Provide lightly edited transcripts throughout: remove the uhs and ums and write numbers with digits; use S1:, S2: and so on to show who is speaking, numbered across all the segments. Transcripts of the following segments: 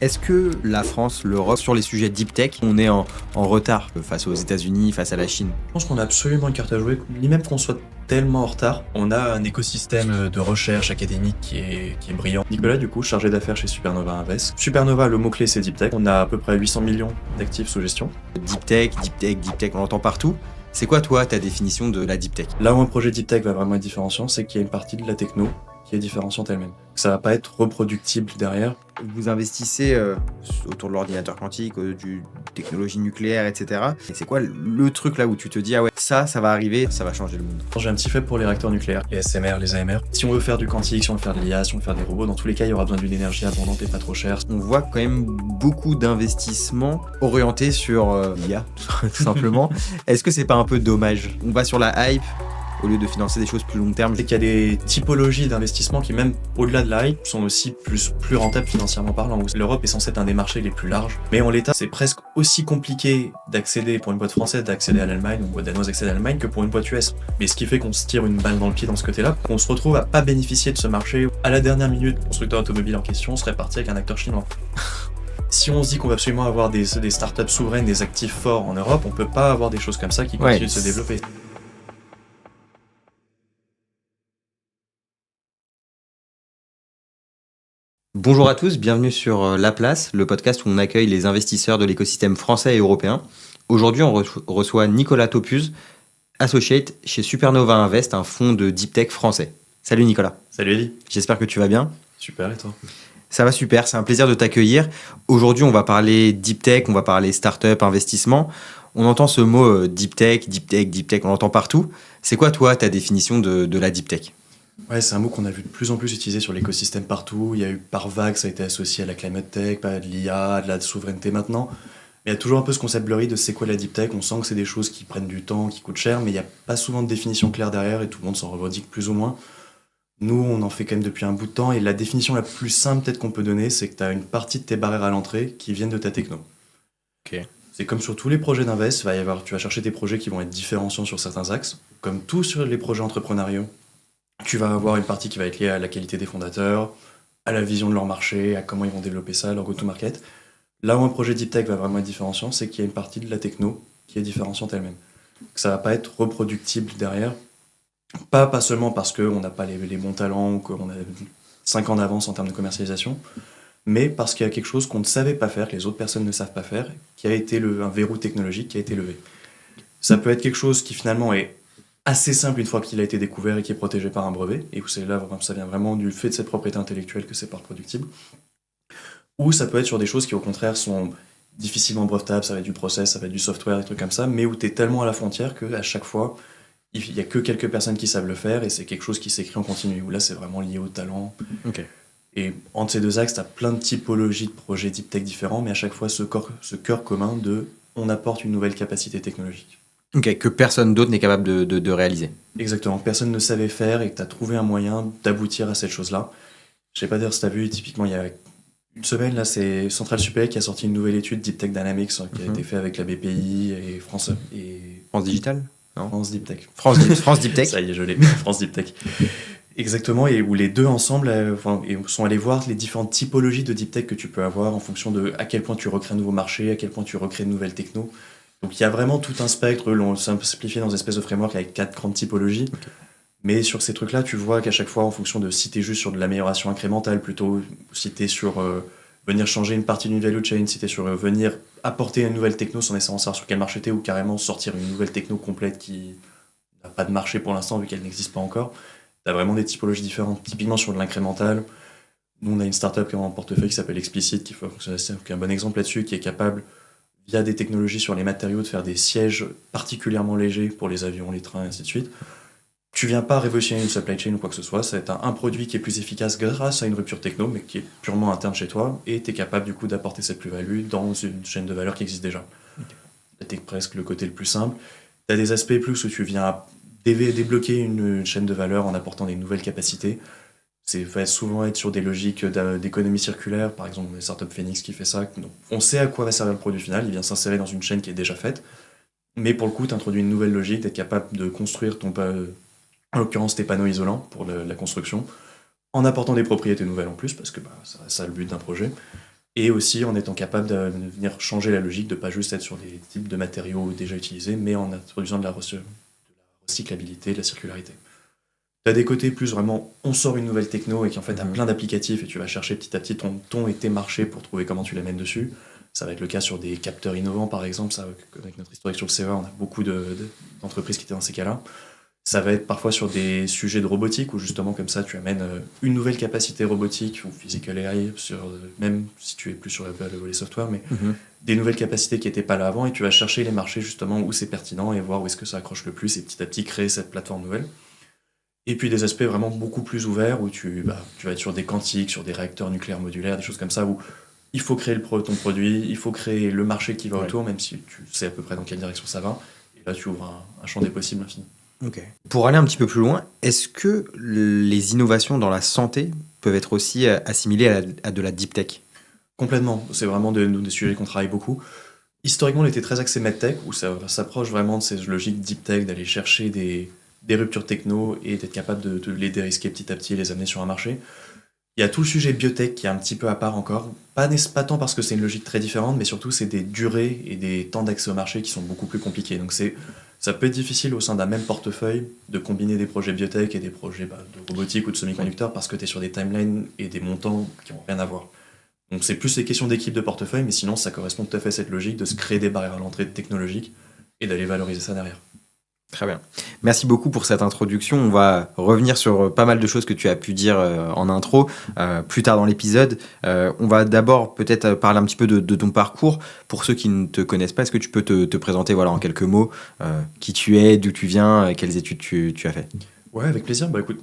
S1: Est-ce que la France, l'Europe, sur les sujets deep tech, on est en retard face aux États-Unis, face à la Chine?
S2: Je pense qu'on a absolument une carte à jouer, ni même qu'on soit tellement en retard. On a un écosystème de recherche académique qui est brillant. Nicolas, du coup, chargé d'affaires chez Supernova Invest. Supernova, le mot-clé, c'est Deep Tech. On a à peu près 800 millions d'actifs sous gestion.
S1: Deep tech, deep tech, deep tech, on l'entend partout. C'est quoi, toi, ta définition de la deep tech?
S2: Là où un projet Deep Tech va vraiment être différenciant, c'est qu'il y a une partie de la techno qui est différenciante elle-même. Ça va pas être reproductible derrière.
S1: Vous investissez autour de l'ordinateur quantique, du technologie nucléaire, etc. Et c'est quoi le truc là où tu te dis, ah ouais, ça va arriver, ça va changer le monde?
S2: J'ai un petit faible pour les réacteurs nucléaires, les SMR, les AMR. Si on veut faire du quantique, si on veut faire de l'IA, si on veut faire des robots, dans tous les cas, il y aura besoin d'une énergie abondante et pas trop chère.
S1: On voit quand même beaucoup d'investissements orientés sur l'IA, tout simplement. Est-ce que c'est pas un peu dommage? On va sur la hype au lieu de financer des choses plus long terme.
S2: C'est qu'il y a des typologies d'investissements qui, même au-delà de la hype, sont aussi plus rentables financièrement parlant. L'Europe est censée être un des marchés les plus larges, mais en l'état, c'est presque aussi compliqué d'accéder pour une boîte française d'accéder à l'Allemagne, ou une boîte danoise d'accéder à l'Allemagne que pour une boîte US. Mais ce qui fait qu'on se tire une balle dans le pied dans ce côté-là, qu'on se retrouve à pas bénéficier de ce marché. À la dernière minute, le constructeur automobile en question serait parti avec un acteur chinois. Si on se dit qu'on va absolument avoir des startups souveraines, des actifs forts en Europe, on peut pas avoir des choses comme ça qui continuent de se développer.
S1: Bonjour à tous, bienvenue sur La Place, le podcast où on accueille les investisseurs de l'écosystème français et européen. Aujourd'hui, on reçoit Nicolas Topuz, associate chez Supernova Invest, un fonds de deep tech français. Salut Nicolas.
S2: Salut Elie.
S1: J'espère que tu vas bien.
S2: Super, et toi?
S1: Ça va super, c'est un plaisir de t'accueillir. Aujourd'hui, on va parler deep tech, on va parler start-up, investissement. On entend ce mot deep tech, on l'entend partout. C'est quoi, toi, ta définition de la deep tech?
S2: Ouais, c'est un mot qu'on a vu de plus en plus utilisé sur l'écosystème partout. Il y a eu par vague, ça a été associé à la climate tech, pas de l'IA, de la souveraineté maintenant. Mais il y a toujours un peu ce concept blurry de c'est quoi la deep tech. On sent que c'est des choses qui prennent du temps, qui coûtent cher, mais il n'y a pas souvent de définition claire derrière et tout le monde s'en revendique plus ou moins. Nous, on en fait quand même depuis un bout de temps et la définition la plus simple peut-être qu'on peut donner, c'est que tu as une partie de tes barrières à l'entrée qui viennent de ta techno.
S1: Ok.
S2: C'est comme sur tous les projets d'invest, tu vas chercher des projets qui vont être différenciants sur certains axes, comme tout sur les projets entrepreneuriaux. Tu vas avoir une partie qui va être liée à la qualité des fondateurs, à la vision de leur marché, à comment ils vont développer ça, leur go-to-market. Là où un projet deep tech va vraiment être différenciant, c'est qu'il y a une partie de la techno qui est différenciante elle-même. Ça va pas être reproductible derrière, pas seulement parce qu'on n'a pas les bons talents ou qu'on a 5 ans d'avance en termes de commercialisation, mais parce qu'il y a quelque chose qu'on ne savait pas faire, que les autres personnes ne savent pas faire, qui a été un verrou technologique qui a été levé. Ça peut être quelque chose qui finalement est assez simple une fois qu'il a été découvert et qui est protégé par un brevet, et où c'est là, ça vient vraiment du fait de cette propriété intellectuelle que c'est pas reproductible. Ou ça peut être sur des choses qui au contraire sont difficilement brevetables, ça va être du process, ça va être du software, des trucs comme ça, mais où tu es tellement à la frontière qu'à chaque fois, il n'y a que quelques personnes qui savent le faire, et c'est quelque chose qui s'écrit en continu, où là c'est vraiment lié au talent.
S1: Ok.
S2: Et entre ces deux axes, tu as plein de typologies de projets deep tech différents, mais à chaque fois ce cœur commun de on apporte une nouvelle capacité technologique.
S1: Ok, que personne d'autre n'est capable de réaliser.
S2: Exactement, personne ne savait faire et que tu as trouvé un moyen d'aboutir à cette chose-là. Je sais pas dire si tu as vu, typiquement il y a une semaine, là, c'est Central Supélec qui a sorti une nouvelle étude Deep Tech Dynamics qui a été faite avec la BPI et France
S1: Digital, non?
S2: France Deep Tech.
S1: France Deep Tech.
S2: Ça y est, je l'ai, France Deep Tech. Exactement, et où les deux ensemble sont allés voir les différentes typologies de Deep Tech que tu peux avoir en fonction de à quel point tu recrées un nouveau marché, à quel point tu recrées de nouvelles technos. Donc il y a vraiment tout un spectre, l'on simplifié dans une espèce de framework avec 4 grandes typologies. Okay. Mais sur ces trucs-là, tu vois qu'à chaque fois, en fonction de si t'es juste sur de l'amélioration incrémentale plutôt, si t'es sur venir changer une partie d'une value chain, si t'es sur venir apporter une nouvelle techno sans nécessairement savoir sur quel marché t'es, ou carrément sortir une nouvelle techno complète qui n'a pas de marché pour l'instant vu qu'elle n'existe pas encore, t'as vraiment des typologies différentes. Typiquement sur de l'incrémental, nous on a une startup qui est en portefeuille qui s'appelle Explicit, qui est un bon exemple là-dessus, qui est capable via des technologies sur les matériaux, de faire des sièges particulièrement légers pour les avions, les trains, et ainsi de suite. Tu viens pas révolutionner une supply chain ou quoi que ce soit, ça va être un produit qui est plus efficace grâce à une rupture techno, mais qui est purement interne chez toi, et tu es capable du coup d'apporter cette plus-value dans une chaîne de valeur qui existe déjà. Okay. C'est presque le côté le plus simple. Tu as des aspects plus où tu viens débloquer une chaîne de valeur en apportant des nouvelles capacités. C'est va souvent être sur des logiques d'économie circulaire, par exemple les startups Phoenix qui fait ça. Donc, on sait à quoi va servir le produit final, il vient s'insérer dans une chaîne qui est déjà faite, mais pour le coup, tu introduis une nouvelle logique, d'être capable de construire en l'occurrence tes panneaux isolants pour la construction, en apportant des propriétés nouvelles en plus, parce que ça le but d'un projet. et aussi en étant capable de venir changer la logique, de pas juste être sur des types de matériaux déjà utilisés, mais en introduisant de la recyclabilité, de la circularité. Tu as des côtés plus vraiment, on sort une nouvelle techno et qui en fait a plein d'applicatifs et tu vas chercher petit à petit ton et tes marchés pour trouver comment tu l'amènes dessus. Ça va être le cas sur des capteurs innovants par exemple, ça, avec notre historique sur le CEA, on a beaucoup d'entreprises qui étaient dans ces cas-là. Ça va être parfois sur des sujets de robotique où justement comme ça tu amènes une nouvelle capacité robotique ou physical AI, même si tu es plus sur le volet software, mais des nouvelles capacités qui n'étaient pas là avant et tu vas chercher les marchés justement où c'est pertinent et voir où est-ce que ça accroche le plus et petit à petit créer cette plateforme nouvelle. Et puis des aspects vraiment beaucoup plus ouverts où tu vas être sur des quantiques, sur des réacteurs nucléaires modulaires, des choses comme ça où il faut créer ton produit, il faut créer le marché qui va autour, même si tu sais à peu près dans quelle direction ça va. Et là, tu ouvres un champ des possibles infini.
S1: Ok. Pour aller un petit peu plus loin, est-ce que les innovations dans la santé peuvent être aussi assimilées à de la deep tech?
S2: Complètement. C'est vraiment des sujets qu'on travaille beaucoup. Historiquement, on était très axé medtech, où ça s'approche vraiment de ces logiques deep tech, d'aller chercher des ruptures techno et d'être capable de les dérisquer petit à petit et les amener sur un marché. Il y a tout le sujet biotech qui est un petit peu à part encore. Pas tant parce que c'est une logique très différente, mais surtout c'est des durées et des temps d'accès au marché qui sont beaucoup plus compliqués. Donc ça peut être difficile au sein d'un même portefeuille de combiner des projets biotech et des projets de robotique ou de semi-conducteurs parce que tu es sur des timelines et des montants qui n'ont rien à voir. Donc c'est plus des questions d'équipe de portefeuille, mais sinon ça correspond tout à fait à cette logique de se créer des barrières à l'entrée technologiques et d'aller valoriser ça derrière.
S1: Très bien. Merci beaucoup pour cette introduction. On va revenir sur pas mal de choses que tu as pu dire en intro plus tard dans l'épisode. On va d'abord peut-être parler un petit peu de ton parcours. Pour ceux qui ne te connaissent pas, est-ce que tu peux te présenter en quelques mots qui tu es, d'où tu viens, quelles études tu as fait?
S2: Ouais, avec plaisir. Écoute,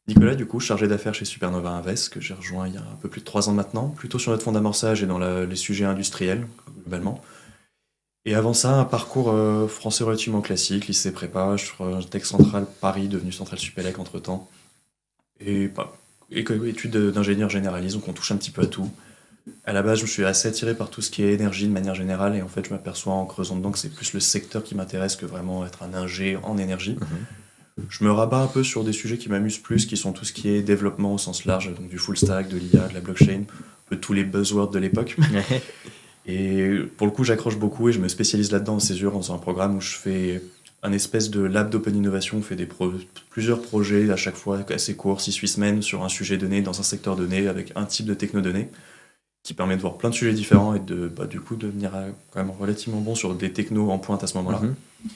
S2: Nicolas, du coup, chargé d'affaires chez Supernova Invest, que j'ai rejoint il y a un peu plus de 3 ans maintenant, plutôt sur notre fonds d'amorçage et dans les sujets industriels, globalement. Et avant ça, un parcours français relativement classique, lycée prépa, Tech Centrale Paris, devenu Centrale Supélec entre-temps. Et études d'ingénieur généraliste, donc on touche un petit peu à tout. À la base, je me suis assez attiré par tout ce qui est énergie de manière générale, et en fait, je m'aperçois en creusant dedans que c'est plus le secteur qui m'intéresse que vraiment être un ingé en énergie. Je me rabats un peu sur des sujets qui m'amusent plus, qui sont tout ce qui est développement au sens large, donc du full stack, de l'IA, de la blockchain, un peu tous les buzzwords de l'époque. Et pour le coup, j'accroche beaucoup et je me spécialise là-dedans en césure, dans un programme où je fais un espèce de lab d'open innovation. On fait plusieurs projets à chaque fois assez courts, 6-8 semaines, sur un sujet donné, dans un secteur donné, avec un type de techno-donné, qui permet de voir plein de sujets différents et du coup de devenir quand même relativement bon sur des technos en pointe à ce moment-là.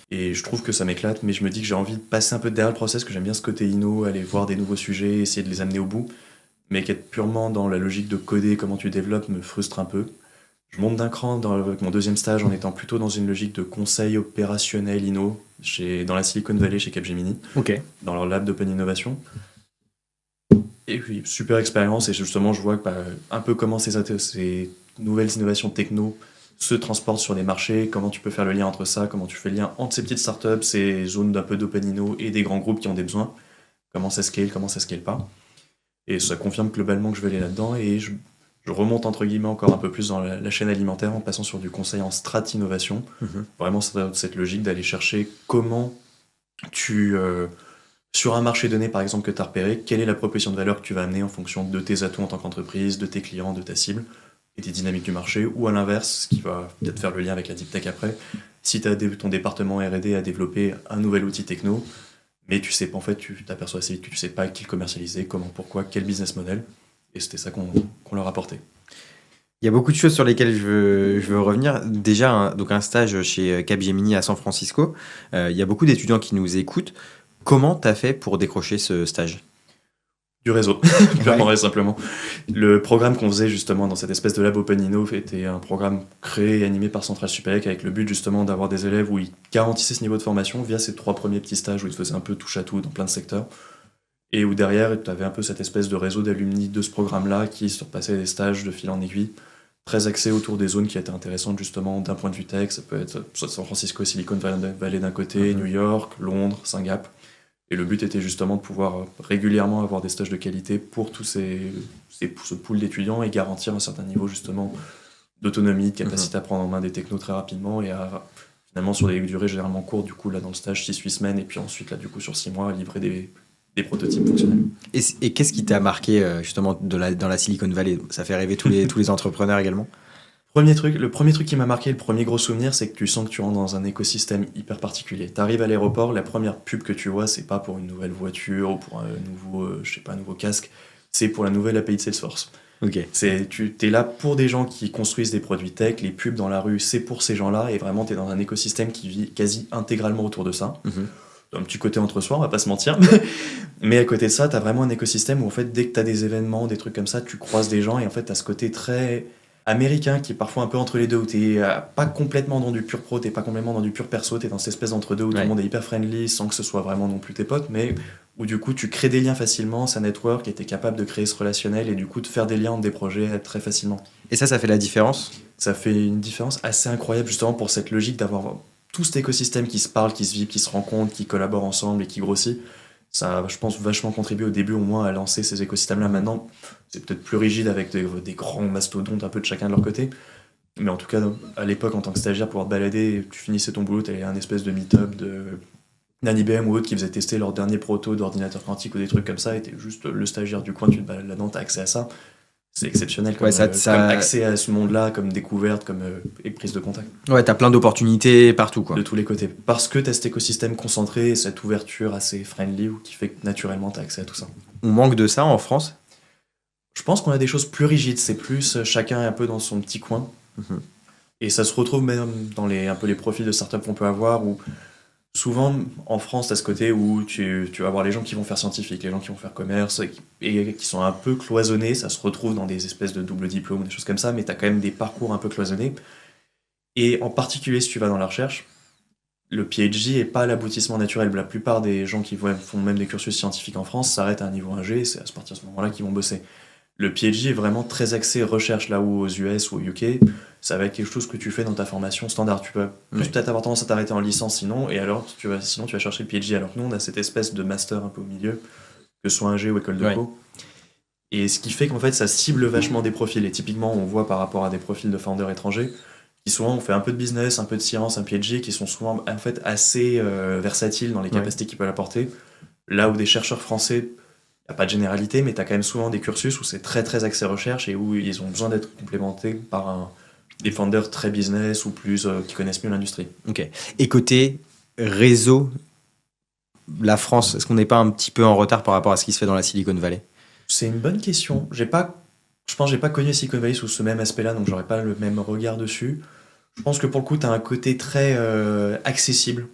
S2: Et je trouve que ça m'éclate, mais je me dis que j'ai envie de passer un peu derrière le process, que j'aime bien ce côté inno, aller voir des nouveaux sujets, essayer de les amener au bout, mais qu'être purement dans la logique de coder, comment tu développes, me frustre un peu. Je monte d'un cran avec mon deuxième stage en étant plutôt dans une logique de conseil opérationnel inno dans la Silicon Valley chez Capgemini, dans leur lab d'open innovation. Et puis, super expérience, et justement, je vois un peu comment ces nouvelles innovations techno se transportent sur des marchés, comment tu peux faire le lien entre ça, comment tu fais le lien entre ces petites startups, ces zones d'un peu d'open inno et des grands groupes qui ont des besoins, comment ça scale pas. Et ça confirme globalement que je vais aller là-dedans, et je remonte entre guillemets encore un peu plus dans la chaîne alimentaire en passant sur du conseil en strat innovation. Vraiment cette logique d'aller chercher comment sur un marché donné par exemple que tu as repéré, quelle est la proposition de valeur que tu vas amener en fonction de tes atouts en tant qu'entreprise, de tes clients, de ta cible et des dynamiques du marché, ou à l'inverse, ce qui va peut-être faire le lien avec la deep tech après, si tu as ton département R&D à développer un nouvel outil techno, mais tu sais pas, en fait, tu t'aperçois assez vite que tu sais pas qui le commercialiser, comment, pourquoi, quel business model. Et c'était ça qu'on leur apportait.
S1: Il y a beaucoup de choses sur lesquelles je veux revenir. Déjà, donc un stage chez Capgemini à San Francisco. Il y a beaucoup d'étudiants qui nous écoutent. Comment tu as fait pour décrocher ce stage?
S2: Du réseau, clairement et simplement. Le programme qu'on faisait justement dans cette espèce de lab Open Inno était un programme créé et animé par Centrale Supélec avec le but justement d'avoir des élèves où ils garantissaient ce niveau de formation via ces 3 premiers petits stages où ils faisaient un peu touche à tout dans plein de secteurs. Et où derrière, tu avais un peu cette espèce de réseau d'alumni de ce programme-là qui surpassaient des stages de fil en aiguille, très axés autour des zones qui étaient intéressantes justement d'un point de vue tech. Ça peut être San Francisco, Silicon Valley d'un côté, New York, Londres, Singapour. Et le but était justement de pouvoir régulièrement avoir des stages de qualité pour tous ce pool d'étudiants et garantir un certain niveau justement d'autonomie, de capacité à prendre en main des technos très rapidement et à finalement sur des durées généralement courtes, du coup là dans le stage 6-8 semaines et puis ensuite là du coup sur 6 mois livrer des prototypes fonctionnels.
S1: Et qu'est-ce qui t'a marqué justement dans la Silicon Valley? Ça fait rêver tous les entrepreneurs également.
S2: Le premier truc qui m'a marqué, le premier gros souvenir, c'est que tu sens que tu rentres dans un écosystème hyper particulier. Tu arrives à l'aéroport, la première pub que tu vois, c'est pas pour une nouvelle voiture ou pour un nouveau casque, c'est pour la nouvelle API de Salesforce.
S1: Ok.
S2: Tu es là pour des gens qui construisent des produits tech, les pubs dans la rue, c'est pour ces gens-là, et vraiment, tu es dans un écosystème qui vit quasi intégralement autour de ça. Un petit côté entre soi, on va pas se mentir. Mais à côté de ça, tu as vraiment un écosystème où, en fait, dès que tu as des événements, des trucs comme ça, tu croises des gens, et en fait, tu as ce côté très américain qui est parfois un peu entre les deux, où t'es pas complètement dans du pur pro, t'es pas complètement dans du pur perso, t'es dans cette espèce d'entre-deux où tout le monde est hyper friendly sans que ce soit vraiment non plus tes potes, mais où du coup tu crées des liens facilement, ça network et t'es capable de créer ce relationnel et du coup de faire des liens entre des projets très facilement.
S1: Et ça fait la différence?
S2: Ça fait une différence assez incroyable justement pour cette logique d'avoir tout cet écosystème qui se parle, qui se vibre, qui se rencontre, qui collabore ensemble et qui grossit. Ça a, je pense, vachement contribué au début au moins à lancer ces écosystèmes-là. Maintenant, c'est peut-être plus rigide avec des grands mastodontes un peu de chacun de leur côté. Mais en tout cas, à l'époque, en tant que stagiaire, pouvoir te balader, tu finissais ton boulot, t'allais à un espèce de meet-up d'un IBM ou autre qui faisait tester leur dernier proto d'ordinateur quantique ou des trucs comme ça, et t'es juste le stagiaire du coin, tu te balades là-dedans, t'as accès à ça. C'est exceptionnel comme accès à ce monde-là, comme découverte, comme prise de contact.
S1: Ouais, t'as plein d'opportunités partout, quoi.
S2: De tous les côtés. Parce que t'as cet écosystème concentré et cette ouverture assez friendly qui fait que naturellement t'as accès à tout ça.
S1: On manque de ça en France?
S2: Je pense qu'on a des choses plus rigides, c'est plus chacun est un peu dans son petit coin. Et ça se retrouve même dans un peu les profils de startup qu'on peut avoir, où souvent en France, t'as ce côté où tu vas avoir les gens qui vont faire scientifique, les gens qui vont faire commerce, et qui sont un peu cloisonnés, ça se retrouve dans des espèces de double diplôme, des choses comme ça, mais t'as quand même des parcours un peu cloisonnés. Et en particulier, si tu vas dans la recherche, le PhD n'est pas l'aboutissement naturel. La plupart des gens qui font même des cursus scientifiques en France s'arrêtent à un niveau 1G, c'est à partir de ce moment-là qu'ils vont bosser. Le PhD est vraiment très axé recherche, là où aux US ou au UK, ça va être quelque chose que tu fais dans ta formation standard. Tu peux plus peut-être avoir tendance à t'arrêter en licence sinon, et alors sinon tu vas chercher le PhD. Alors que nous, on a cette espèce de master un peu au milieu, que ce soit 1G ou école de co. Et ce qui fait qu'en fait, ça cible vachement des profils. Et typiquement, on voit par rapport à des profils de founders étrangers, qui souvent ont fait un peu de business, un peu de science, un PhD, qui sont souvent en fait assez versatiles dans les capacités qu'ils peuvent apporter. Là où des chercheurs français, il n'y a pas de généralité, mais tu as quand même souvent des cursus où c'est très très axé recherche et où ils ont besoin d'être complémentés par des founders très business ou plus qui connaissent mieux l'industrie.
S1: Ok. Et côté réseau, la France, est-ce qu'on n'est pas un petit peu en retard par rapport à ce qui se fait dans la Silicon Valley?
S2: C'est une bonne question. Je pense que j'ai pas connu Silicon Valley sous ce même aspect-là, donc j'aurais pas le même regard dessus. Je pense que pour le coup, tu as un côté très accessible,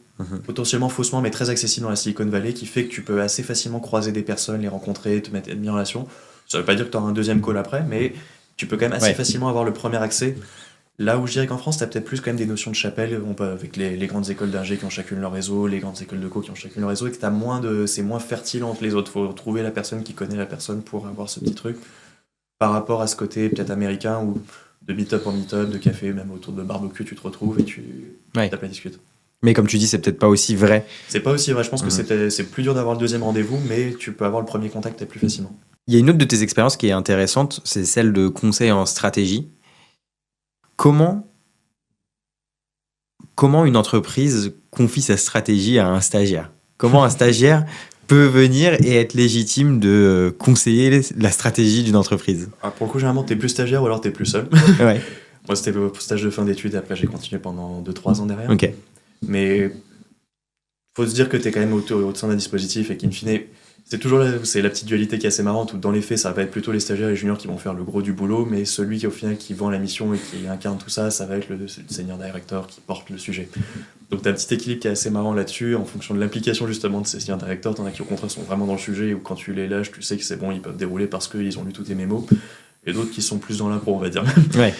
S2: potentiellement faussement, mais très accessible dans la Silicon Valley, qui fait que tu peux assez facilement croiser des personnes, les rencontrer, te mettre en relation. Ça veut pas dire que tu auras un deuxième call après, mais tu peux quand même assez facilement avoir le premier accès. Là où je dirais qu'en France, tu as peut-être plus quand même des notions de chapelle, avec les grandes écoles d'ingé qui ont chacune leur réseau, les grandes écoles de co qui ont chacune leur réseau, et que c'est moins fertile entre les autres. Faut trouver la personne qui connaît la personne pour avoir ce petit truc. Par rapport à ce côté peut-être américain où de meet-up en meet-up, de café, même autour de barbecue, tu te retrouves et tu tapes la discute.
S1: Mais comme tu dis, c'est peut-être pas aussi vrai.
S2: C'est pas aussi vrai. Je pense que c'est plus dur d'avoir le deuxième rendez-vous, mais tu peux avoir le premier contact plus facilement.
S1: Il y a une autre de tes expériences qui est intéressante, c'est celle de conseil en stratégie. Comment une entreprise confie sa stratégie à un stagiaire? Comment un stagiaire peut venir et être légitime de conseiller la stratégie d'une entreprise?
S2: Pour le coup, généralement, t'es plus stagiaire ou alors t'es plus seul.
S1: Ouais.
S2: Moi, c'était au stage de fin d'études et après, j'ai continué pendant 2-3 ans derrière.
S1: Ok.
S2: Mais faut se dire que t'es quand même au sein d'un dispositif et qu'in fine, c'est la petite dualité qui est assez marrante où dans les faits, ça va être plutôt les stagiaires et les juniors qui vont faire le gros du boulot, mais celui qui, au final, qui vend la mission et qui incarne tout ça, ça va être le senior director qui porte le sujet. Donc t'as un petit équilibre qui est assez marrant là-dessus, en fonction de l'implication justement de ces senior directors. T'en as qui au contraire sont vraiment dans le sujet, où quand tu les lâches, tu sais que c'est bon, ils peuvent dérouler parce qu'ils ont lu tous tes mémos, et d'autres qui sont plus dans l'impro, on va dire.
S1: Ouais.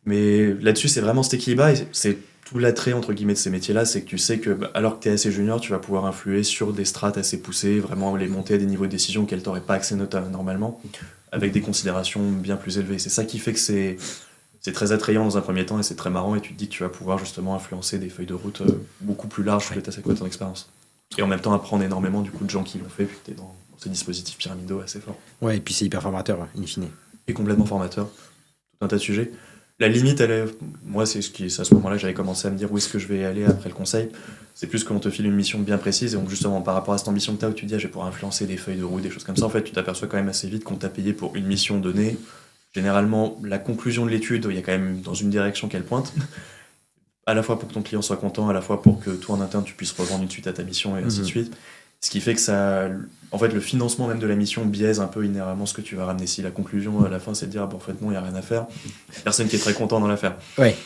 S2: Mais là-dessus, c'est vraiment cet équilibre, et c'est tout l'attrait entre guillemets de ces métiers-là, c'est que tu sais que alors que tu es assez junior, tu vas pouvoir influer sur des strates assez poussées, vraiment les monter à des niveaux de décision auxquels tu n'aurais pas accès normalement, avec des considérations bien plus élevées. C'est ça qui fait que c'est très attrayant dans un premier temps et c'est très marrant, et tu te dis que tu vas pouvoir justement influencer des feuilles de route beaucoup plus larges que c'est quoi ton expérience. Et en même temps apprendre énormément du coup de gens qui l'ont fait, puis que tu es dans ces dispositifs pyramidaux assez forts.
S1: Ouais, et puis c'est hyper formateur, in fine.
S2: Et complètement formateur, tout un tas de sujets. La limite, moi, c'est à ce moment-là que j'avais commencé à me dire où est-ce que je vais aller après le conseil. C'est plus qu'on te file une mission bien précise, et donc justement, par rapport à cette ambition que tu as, où tu dis, ah, je vais pouvoir influencer des feuilles de route, des choses comme ça, en fait, tu t'aperçois quand même assez vite qu'on t'a payé pour une mission donnée. Généralement, la conclusion de l'étude, il y a quand même dans une direction qu'elle pointe, à la fois pour que ton client soit content, à la fois pour que toi, en interne, tu puisses revendre une suite à ta mission, et ainsi de suite. Ce qui fait que ça. En fait, le financement même de la mission biaise un peu inhéremment ce que tu vas ramener. Si la conclusion à la fin, c'est de dire, ah, bon, en fait, non, il n'y a rien à faire, personne qui est très content dans l'affaire.
S1: Ouais.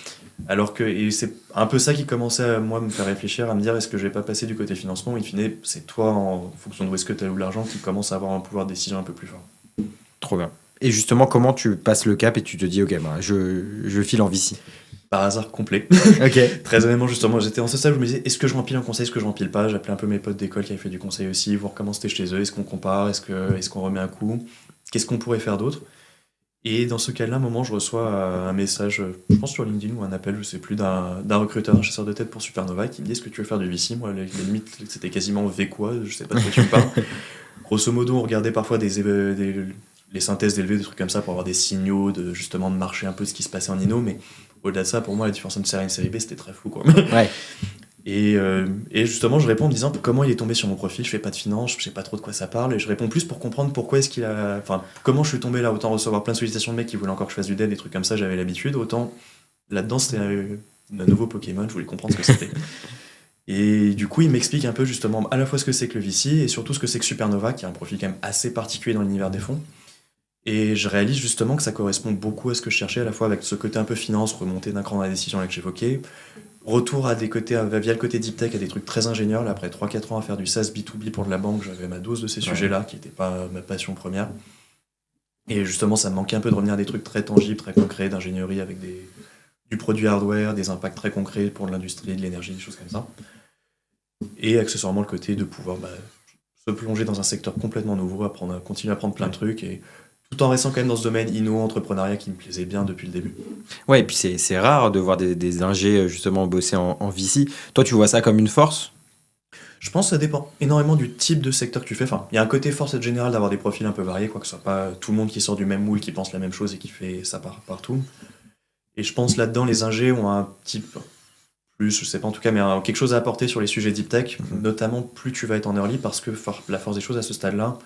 S2: Alors que, et c'est un peu ça qui commençait à moi me faire réfléchir, à me dire, est-ce que je vais pas passer du côté financement, in fine, c'est toi, en fonction de où est-ce que tu as eu l'argent, qui commence à avoir un pouvoir de décision un peu plus fort.
S1: Trop bien. Et justement, comment tu passes le cap et tu te dis, ok, bah, je file en VC?
S2: Par hasard complet.
S1: Ok.
S2: Très honnêtement, justement, j'étais en ce stade où je me disais, est-ce que je remplis un conseil, est-ce que je remplis pas? J'appelais un peu mes potes d'école qui avaient fait du conseil aussi, voir comment c'était chez eux, est-ce qu'on compare, est-ce qu'on remet un coup, qu'est-ce qu'on pourrait faire d'autre? Et dans ce cas-là, à un moment, je reçois un message, je pense sur LinkedIn ou un appel, je sais plus, d'un recruteur, un chasseur de tête pour Supernova qui me dit, est-ce que tu veux faire du VC? Moi, les limites, c'était quasiment V quoi, je sais pas de quoi tu me parles. Grosso modo, on regardait parfois les synthèses d'élevés, des trucs comme ça, pour avoir des signaux justement de marcher un peu ce qui se passait en Inno, mais au-delà de ça, pour moi, la différence entre série A et une série B, c'était très flou, quoi.
S1: Ouais.
S2: Et justement, je réponds en me disant comment il est tombé sur mon profil. Je fais pas de finance, je sais pas trop de quoi ça parle, et je réponds plus pour comprendre pourquoi est-ce qu'il a. Enfin, comment je suis tombé là. Autant recevoir plein de sollicitations de mecs qui voulaient encore que je fasse du dev, des trucs comme ça, j'avais l'habitude. Autant là-dedans, c'était un nouveau Pokémon, je voulais comprendre ce que c'était. Et du coup, il m'explique un peu justement à la fois ce que c'est que le VC et surtout ce que c'est que Supernova, qui a un profil quand même assez particulier dans l'univers des fonds. Et je réalise justement que ça correspond beaucoup à ce que je cherchais, à la fois avec ce côté un peu finance, remonter d'un cran dans la décision là que j'évoquais, retour à des côtés, via le côté deep tech, à des trucs très ingénieurs. Là, après 3-4 ans à faire du SaaS B2B pour de la banque, j'avais ma dose de ces sujets-là, qui n'était pas ma passion première. Et justement, ça me manquait un peu de revenir à des trucs très tangibles, très concrets, d'ingénierie avec du produit hardware, des impacts très concrets pour l'industrie, de l'énergie, des choses comme ça. Et accessoirement, le côté de pouvoir se plonger dans un secteur complètement nouveau, continuer à apprendre plein de trucs, et tout en restant quand même dans ce domaine entrepreneuriat qui me plaisait bien depuis le début.
S1: Ouais, et puis c'est rare de voir des ingés justement bosser en VC. Toi, tu vois ça comme une force?
S2: Je pense que ça dépend énormément du type de secteur que tu fais. Enfin, il y a un côté force générale d'avoir des profils un peu variés, quoi, que ce soit pas tout le monde qui sort du même moule, qui pense la même chose et qui fait ça partout. Et je pense là-dedans, les ingés ont un type plus, je sais pas en tout cas, mais quelque chose à apporter sur les sujets deep tech, notamment plus tu vas être en early, parce que la force des choses à ce stade-là,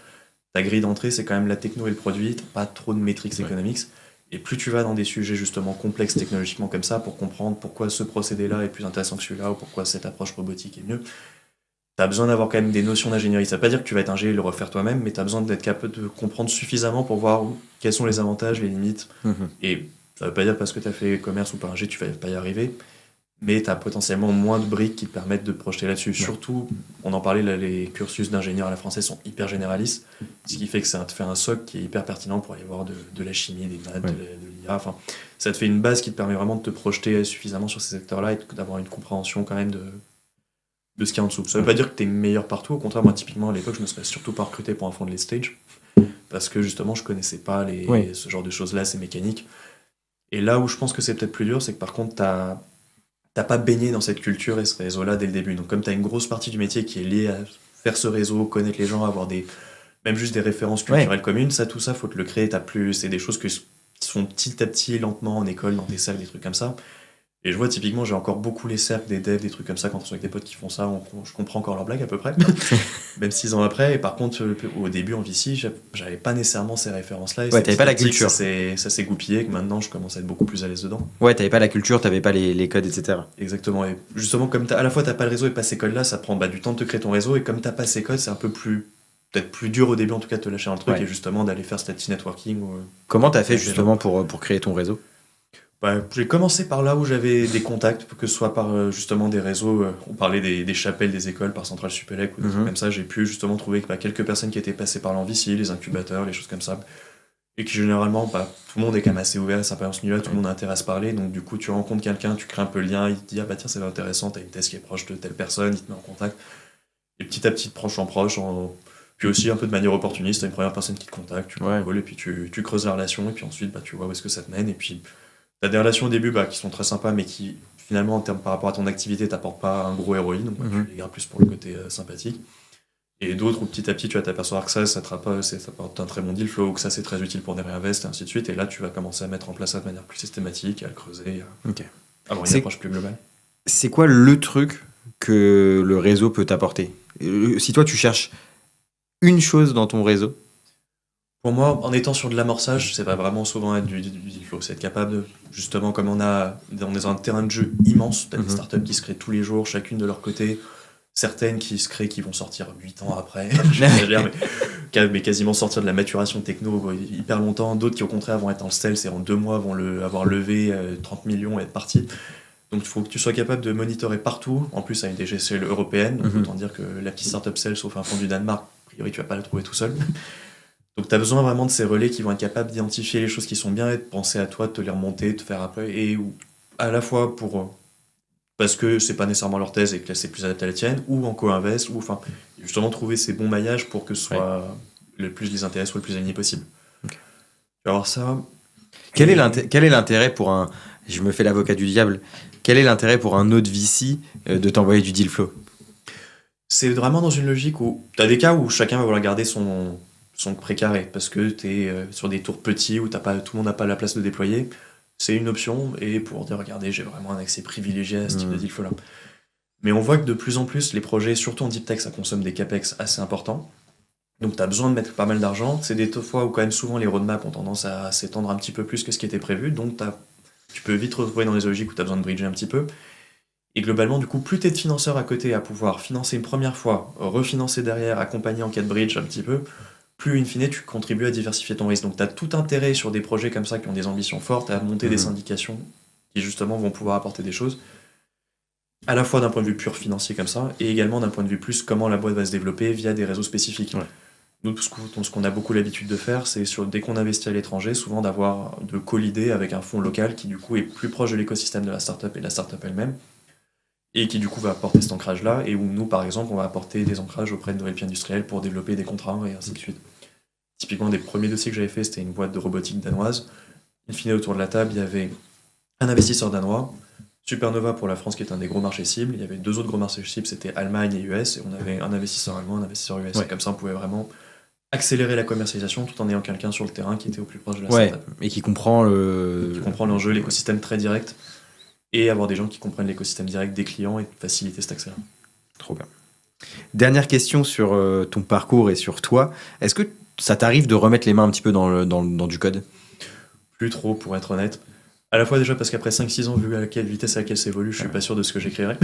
S2: ta grille d'entrée, c'est quand même la techno et le produit, t'as pas trop de metrics economics. Et plus tu vas dans des sujets justement complexes technologiquement comme ça, pour comprendre pourquoi ce procédé-là est plus intéressant que celui-là, ou pourquoi cette approche robotique est mieux, t'as besoin d'avoir quand même des notions d'ingénierie. Ça veut pas dire que tu vas être ingé et le refaire toi-même, mais t'as besoin d'être capable de comprendre suffisamment pour voir quels sont les avantages, les limites. Et ça veut pas dire parce que t'as fait commerce ou pas ingé, tu vas pas y arriver. Mais tu as potentiellement moins de briques qui te permettent de te projeter là-dessus. Ouais. Surtout, on en parlait, là, les cursus d'ingénieur à la française sont hyper généralistes, ce qui fait que ça te fait un socle qui est hyper pertinent pour aller voir de la chimie, des maths, de l'IA. Enfin, ça te fait une base qui te permet vraiment de te projeter suffisamment sur ces secteurs-là et d'avoir une compréhension quand même de ce qu'il y a en dessous. Ça veut pas dire que tu es meilleur partout. Au contraire, moi, typiquement, à l'époque, je me serais surtout pas recruté pour un fonds de late stage parce que justement, je connaissais pas ce genre de choses-là, ces mécaniques. Et là où je pense que c'est peut-être plus dur, c'est que par contre, t'as pas baigné dans cette culture et ce réseau-là dès le début. Donc comme t'as une grosse partie du métier qui est liée à faire ce réseau, connaître les gens, avoir même juste des références culturelles communes, tout ça, faut te le créer. C'est des choses qui se font petit à petit, lentement, en école, dans des cercles, des trucs comme ça. Et je vois typiquement, j'ai encore beaucoup les cercles des devs, des trucs comme ça, quand on est avec des potes qui font ça, je comprends encore leurs blagues à peu près, même 6 ans après. Et par contre, au début en VC, j'avais pas nécessairement ces références-là. Et
S1: t'avais pas la culture.
S2: Ça s'est goupillé, que maintenant je commence à être beaucoup plus à l'aise dedans.
S1: Ouais, t'avais pas la culture, t'avais pas les codes, etc.
S2: Exactement. Et justement, comme à la fois t'as pas le réseau et pas ces codes-là, ça prend du temps de te créer ton réseau. Et comme t'as pas ces codes, c'est un peu peut-être plus dur au début en tout cas de te lâcher un truc et justement d'aller faire ce petit networking.
S1: Comment t'as fait justement pour créer ton réseau?
S2: J'ai commencé par là où j'avais des contacts, que ce soit par justement des réseaux, on parlait des chapelles des écoles par Centrale Supélec ou des trucs comme ça, j'ai pu justement trouver quelques personnes qui étaient passées par l'Envici, les incubateurs, les choses comme ça, et qui généralement, tout le monde est quand même assez ouvert à ça, par ce niveau-là, tout le monde a intérêt à se parler, donc du coup tu rencontres quelqu'un, tu crées un peu le lien, il te dit ah bah tiens c'est intéressant, t'as une thèse qui est proche de telle personne, il te met en contact, et petit à petit de proche en proche, puis aussi un peu de manière opportuniste, t'as une première personne qui te contacte, tu et puis tu creuses la relation, et puis ensuite tu vois où est-ce que ça te mène, et puis t'as des relations au début qui sont très sympas, mais qui finalement, en termes par rapport à ton activité, t'apportent pas un gros héroïne, donc tu les gardes plus pour le côté sympathique. Et d'autres où petit à petit tu vas t'apercevoir que ça t'apporte un très bon deal flow, que ça c'est très utile pour des réinvestes, et ainsi de suite. Et là tu vas commencer à mettre en place ça de manière plus systématique, à le creuser,
S1: Ok.
S2: à avoir une
S1: C'est
S2: approche plus globale.
S1: c'est quoi le truc que le réseau peut t'apporter? Si toi tu cherches une chose dans ton réseau.
S2: Pour moi, en étant sur de l'amorçage, c'est pas vraiment souvent être du deal flow, c'est être capable de, justement, comme on est dans un terrain de jeu immense, t'as des startups qui se créent tous les jours, chacune de leur côté, certaines qui se créent, qui vont sortir 8 ans après, j'exagère, mais quasiment sortir de la maturation techno hyper longtemps, d'autres qui au contraire vont être en stealth et en 2 mois vont avoir levé 30 millions et être partis. Donc il faut que tu sois capable de monitorer partout, en plus à une échelle européenne, donc autant dire que la petite startup sales au fin fond du Danemark, a priori tu vas pas la trouver tout seul. Donc tu as besoin vraiment de ces relais qui vont être capables d'identifier les choses qui sont bien et de penser à toi, de te les remonter, de te faire après, et à la fois parce que c'est pas nécessairement leur thèse et que là c'est plus adapté à la tienne, ou en co-invest, ou enfin justement trouver ces bons maillages pour que ce soit le plus les intérêts soient le plus alignés possible.
S1: Okay.
S2: Tu vas voir ça.
S1: Quel est l'intérêt pour un... Je me fais l'avocat du diable. Quel est l'intérêt pour un autre VC de t'envoyer du deal flow?
S2: C'est vraiment dans une logique où tu as des cas où chacun va vouloir garder son précaré parce que tu es sur des tours petits où tout le monde n'a pas la place de déployer. C'est une option et pour dire regardez, j'ai vraiment un accès privilégié à ce type de deal flow là. Mais on voit que de plus en plus les projets, surtout en deep tech, ça consomme des capex assez importants. Donc tu as besoin de mettre pas mal d'argent. C'est des fois où quand même souvent les roadmaps ont tendance à s'étendre un petit peu plus que ce qui était prévu. Donc tu peux vite retrouver dans des logiques où tu as besoin de bridger un petit peu. Et globalement, du coup, plus tu es de financeurs à côté à pouvoir financer une première fois, refinancer derrière, accompagner en cas de bridge un petit peu, plus in fine tu contribues à diversifier ton risque. Donc tu as tout intérêt sur des projets comme ça qui ont des ambitions fortes à monter des syndications qui justement vont pouvoir apporter des choses, à la fois d'un point de vue pur financier comme ça, et également d'un point de vue plus comment la boîte va se développer via des réseaux spécifiques. Ouais. Nous, ce qu'on a beaucoup l'habitude de faire, c'est dès qu'on investit à l'étranger, souvent de co-leader avec un fonds local qui du coup est plus proche de l'écosystème de la startup et de la startup elle-même, et qui du coup va apporter cet ancrage-là, et où nous, par exemple, on va apporter des ancrages auprès de nos LP industriels pour développer des contrats, et ainsi de suite. Typiquement, des premiers dossiers que j'avais fait, c'était une boîte de robotique danoise. In fine, autour de la table, il y avait un investisseur danois, Supernova pour la France, qui est un des gros marchés cibles. Il y avait 2 autres gros marchés cibles, c'était Allemagne et US, et on avait un investisseur allemand, un investisseur US. Ouais. Et comme ça, on pouvait vraiment accélérer la commercialisation tout en ayant quelqu'un sur le terrain qui était au plus proche de la startup.
S1: Et qui comprend
S2: l'enjeu, l'écosystème très direct, et avoir des gens qui comprennent l'écosystème direct des clients et faciliter cet accès-là.
S1: Trop bien. Dernière question sur ton parcours et sur toi. Est-ce que ça t'arrive de remettre les mains un petit peu dans du code?
S2: Plus trop, pour être honnête. À la fois déjà parce qu'après 5-6 ans, vu à quelle vitesse à laquelle ça évolue, je suis pas sûr de ce que j'écrirais.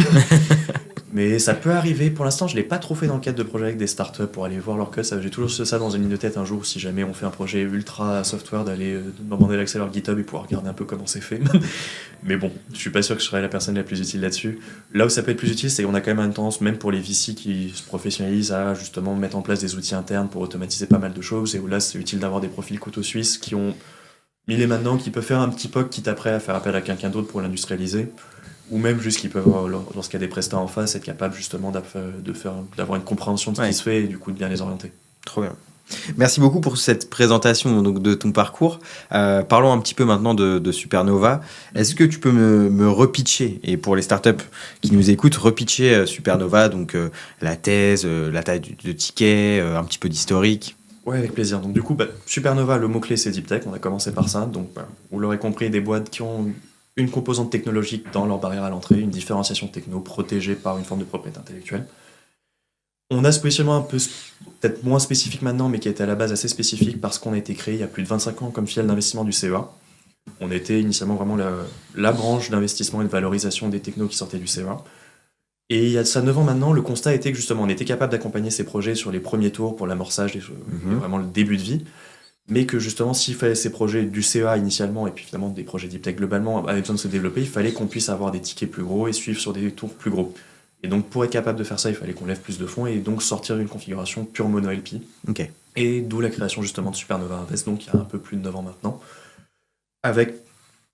S2: Mais ça peut arriver. Pour l'instant, je l'ai pas trop fait dans le cadre de projets avec des startups pour aller voir leur code. J'ai toujours ça dans une ligne de tête un jour, si jamais on fait un projet ultra software, d'aller demander l'accès à leur GitHub et pouvoir regarder un peu comment c'est fait. Mais bon, je suis pas sûr que je serais la personne la plus utile là-dessus. Là où ça peut être plus utile, c'est qu'on a quand même une tendance, même pour les VC qui se professionnalisent, à justement mettre en place des outils internes pour automatiser pas mal de choses. Et où là, c'est utile d'avoir des profils couteaux suisses qui ont mille et maintenant, qui peuvent faire un petit POC, quitte après à faire appel à quelqu'un d'autre pour l'industrialiser. Ou même juste qu'ils peuvent, lorsqu'il y a des prestats en face, être capable justement d'avoir une compréhension de ce qui se fait et du coup de bien les orienter.
S1: Trop bien. Merci beaucoup pour cette présentation donc, de ton parcours. Parlons un petit peu maintenant de Supernova. Est-ce que tu peux me repitcher, et pour les startups qui nous écoutent, repitcher Supernova, donc la thèse, la taille de ticket, un petit peu d'historique?
S2: Ouais, avec plaisir. Donc du coup, Supernova, le mot-clé c'est Deep Tech, on a commencé par ça. Donc vous l'aurez compris, des boîtes qui ont une composante technologique dans leur barrière à l'entrée, une différenciation techno protégée par une forme de propriété intellectuelle. On a ce positionnement un peu, peut-être moins spécifique maintenant, mais qui était à la base assez spécifique parce qu'on a été créé il y a plus de 25 ans comme filiale d'investissement du CEA. On était initialement vraiment la branche d'investissement et de valorisation des technos qui sortaient du CEA. Et il y a de ça 9 ans maintenant, le constat était que justement on était capable d'accompagner ces projets sur les premiers tours pour l'amorçage, vraiment le début de vie, mais que justement s'il fallait ces projets du CEA initialement et puis finalement des projets deep tech globalement avaient besoin de se développer, il fallait qu'on puisse avoir des tickets plus gros et suivre sur des tours plus gros. Et donc pour être capable de faire ça, il fallait qu'on lève plus de fonds et donc sortir une configuration pure mono LP.
S1: Okay.
S2: Et d'où la création justement de Supernova Invest, donc il y a un peu plus de 9 ans maintenant,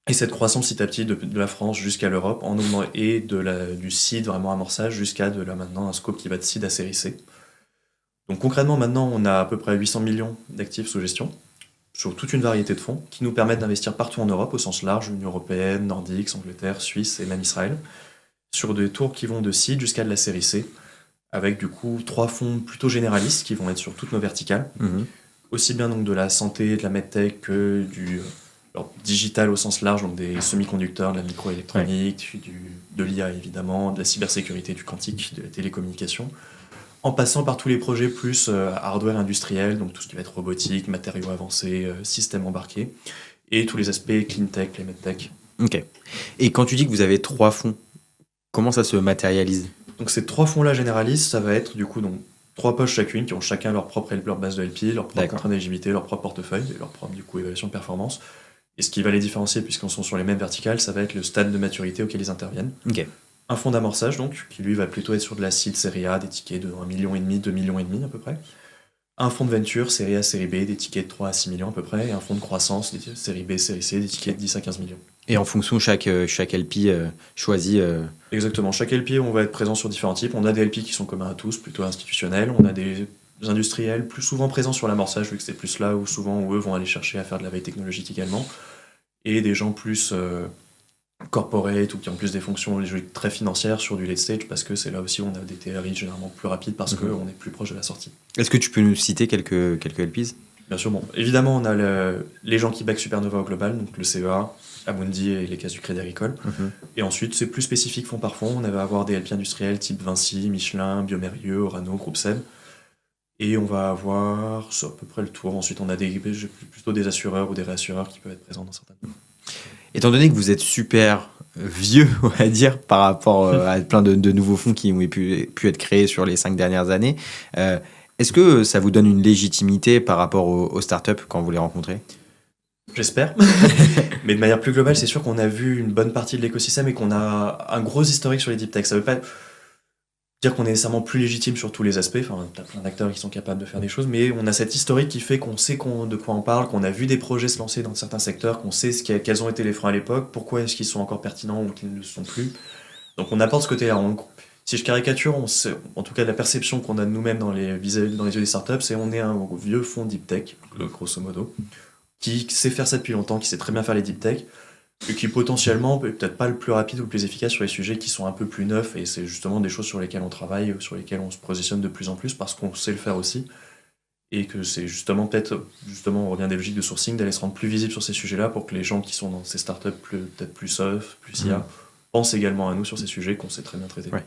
S2: et cette croissance petit à petit de la France jusqu'à l'Europe, et du seed vraiment amorçage jusqu'à maintenant un scope qui va de seed à série C. Donc concrètement maintenant on a à peu près 800 millions d'actifs sous gestion, sur toute une variété de fonds, qui nous permettent d'investir partout en Europe au sens large, Union Européenne, Nordiques, Angleterre, Suisse et même Israël, sur des tours qui vont de seed jusqu'à de la série C, avec du coup 3 fonds plutôt généralistes qui vont être sur toutes nos verticales, aussi bien donc de la santé, de la medtech que du alors, digital au sens large, donc des semi-conducteurs, de la microélectronique, de l'IA évidemment, de la cybersécurité, du quantique, de la télécommunication, en passant par tous les projets plus hardware industriel, donc tout ce qui va être robotique, matériaux avancés, systèmes embarqués, et tous les aspects clean tech, les medtech.
S1: Ok. Et quand tu dis que vous avez 3 fonds, comment ça se matérialise?
S2: Donc ces 3 fonds-là généralistes, ça va être du coup donc 3 poches chacune qui ont chacun leur propre leur base de LP, leur propre contrat d'éligibilité, leur propre portefeuille et leur propre du coup évaluation de performance. Et ce qui va les différencier, puisqu'ils sont sur les mêmes verticales, ça va être le stade de maturité auquel ils interviennent.
S1: Ok.
S2: Un fonds d'amorçage, donc, qui lui va plutôt être sur de la seed série A, des tickets de 1,5 million, 2,5 millions à peu près. Un fonds de venture, série A, série B, des tickets de 3 à 6 millions à peu près. Et un fonds de croissance, des série B, série C, des tickets de 10 à 15 millions.
S1: Et en fonction, chaque LP choisit...
S2: Exactement. Chaque LP, on va être présent sur différents types. On a des LP qui sont communs à tous, plutôt institutionnels. On a des industriels, plus souvent présents sur l'amorçage, vu que c'est plus là où souvent où eux vont aller chercher à faire de la veille technologique également. Et des gens plus corporate ou qui ont plus des fonctions très financières sur du late stage, parce que c'est là aussi où on a des TRI généralement plus rapides parce qu'on est plus proche de la sortie.
S1: Est-ce que tu peux nous citer quelques LPs?
S2: Bien sûr, bon. Évidemment, on a les gens qui backent Supernova au global, donc le CEA, Amundi et les caisses du Crédit Agricole. Et ensuite, c'est plus spécifique fonds par fonds. On va avoir des LP industriels type Vinci, Michelin, Biomérieux, Orano, Groupe SEB. Et on va avoir à peu près le tour. Ensuite, on a plutôt des assureurs ou des réassureurs qui peuvent être présents dans certaines.
S1: Étant donné que vous êtes super vieux, on va dire, par rapport à plein de nouveaux fonds qui ont pu être créés sur les 5 dernières années, est-ce que ça vous donne une légitimité par rapport aux startups quand vous les rencontrez?
S2: J'espère. Mais de manière plus globale, c'est sûr qu'on a vu une bonne partie de l'écosystème et qu'on a un gros historique sur les deep tech. Ça veut pas dire qu'on est nécessairement plus légitime sur tous les aspects. Enfin, t'as plein d'acteurs qui sont capables de faire des choses, mais on a cet historique qui fait qu'on sait de quoi on parle, qu'on a vu des projets se lancer dans certains secteurs, qu'on sait quels ont été les freins à l'époque, pourquoi est-ce qu'ils sont encore pertinents ou qu'ils ne le sont plus. Donc on apporte ce côté-là. Si je caricature, en tout cas la perception qu'on a de nous-mêmes dans les yeux des startups, c'est qu'on est un vieux fonds deep tech, grosso modo, qui sait faire ça depuis longtemps, qui sait très bien faire les deep tech, et qui potentiellement peut-être pas le plus rapide ou le plus efficace sur les sujets qui sont un peu plus neufs, et c'est justement des choses sur lesquelles on travaille, sur lesquelles on se positionne de plus en plus, parce qu'on sait le faire aussi, et que c'est justement on revient des logiques de sourcing, d'aller se rendre plus visible sur ces sujets-là, pour que les gens qui sont dans ces startups peut-être plus soft, plus IA, pensent également à nous sur ces sujets qu'on sait très bien traiter.
S1: Ouais.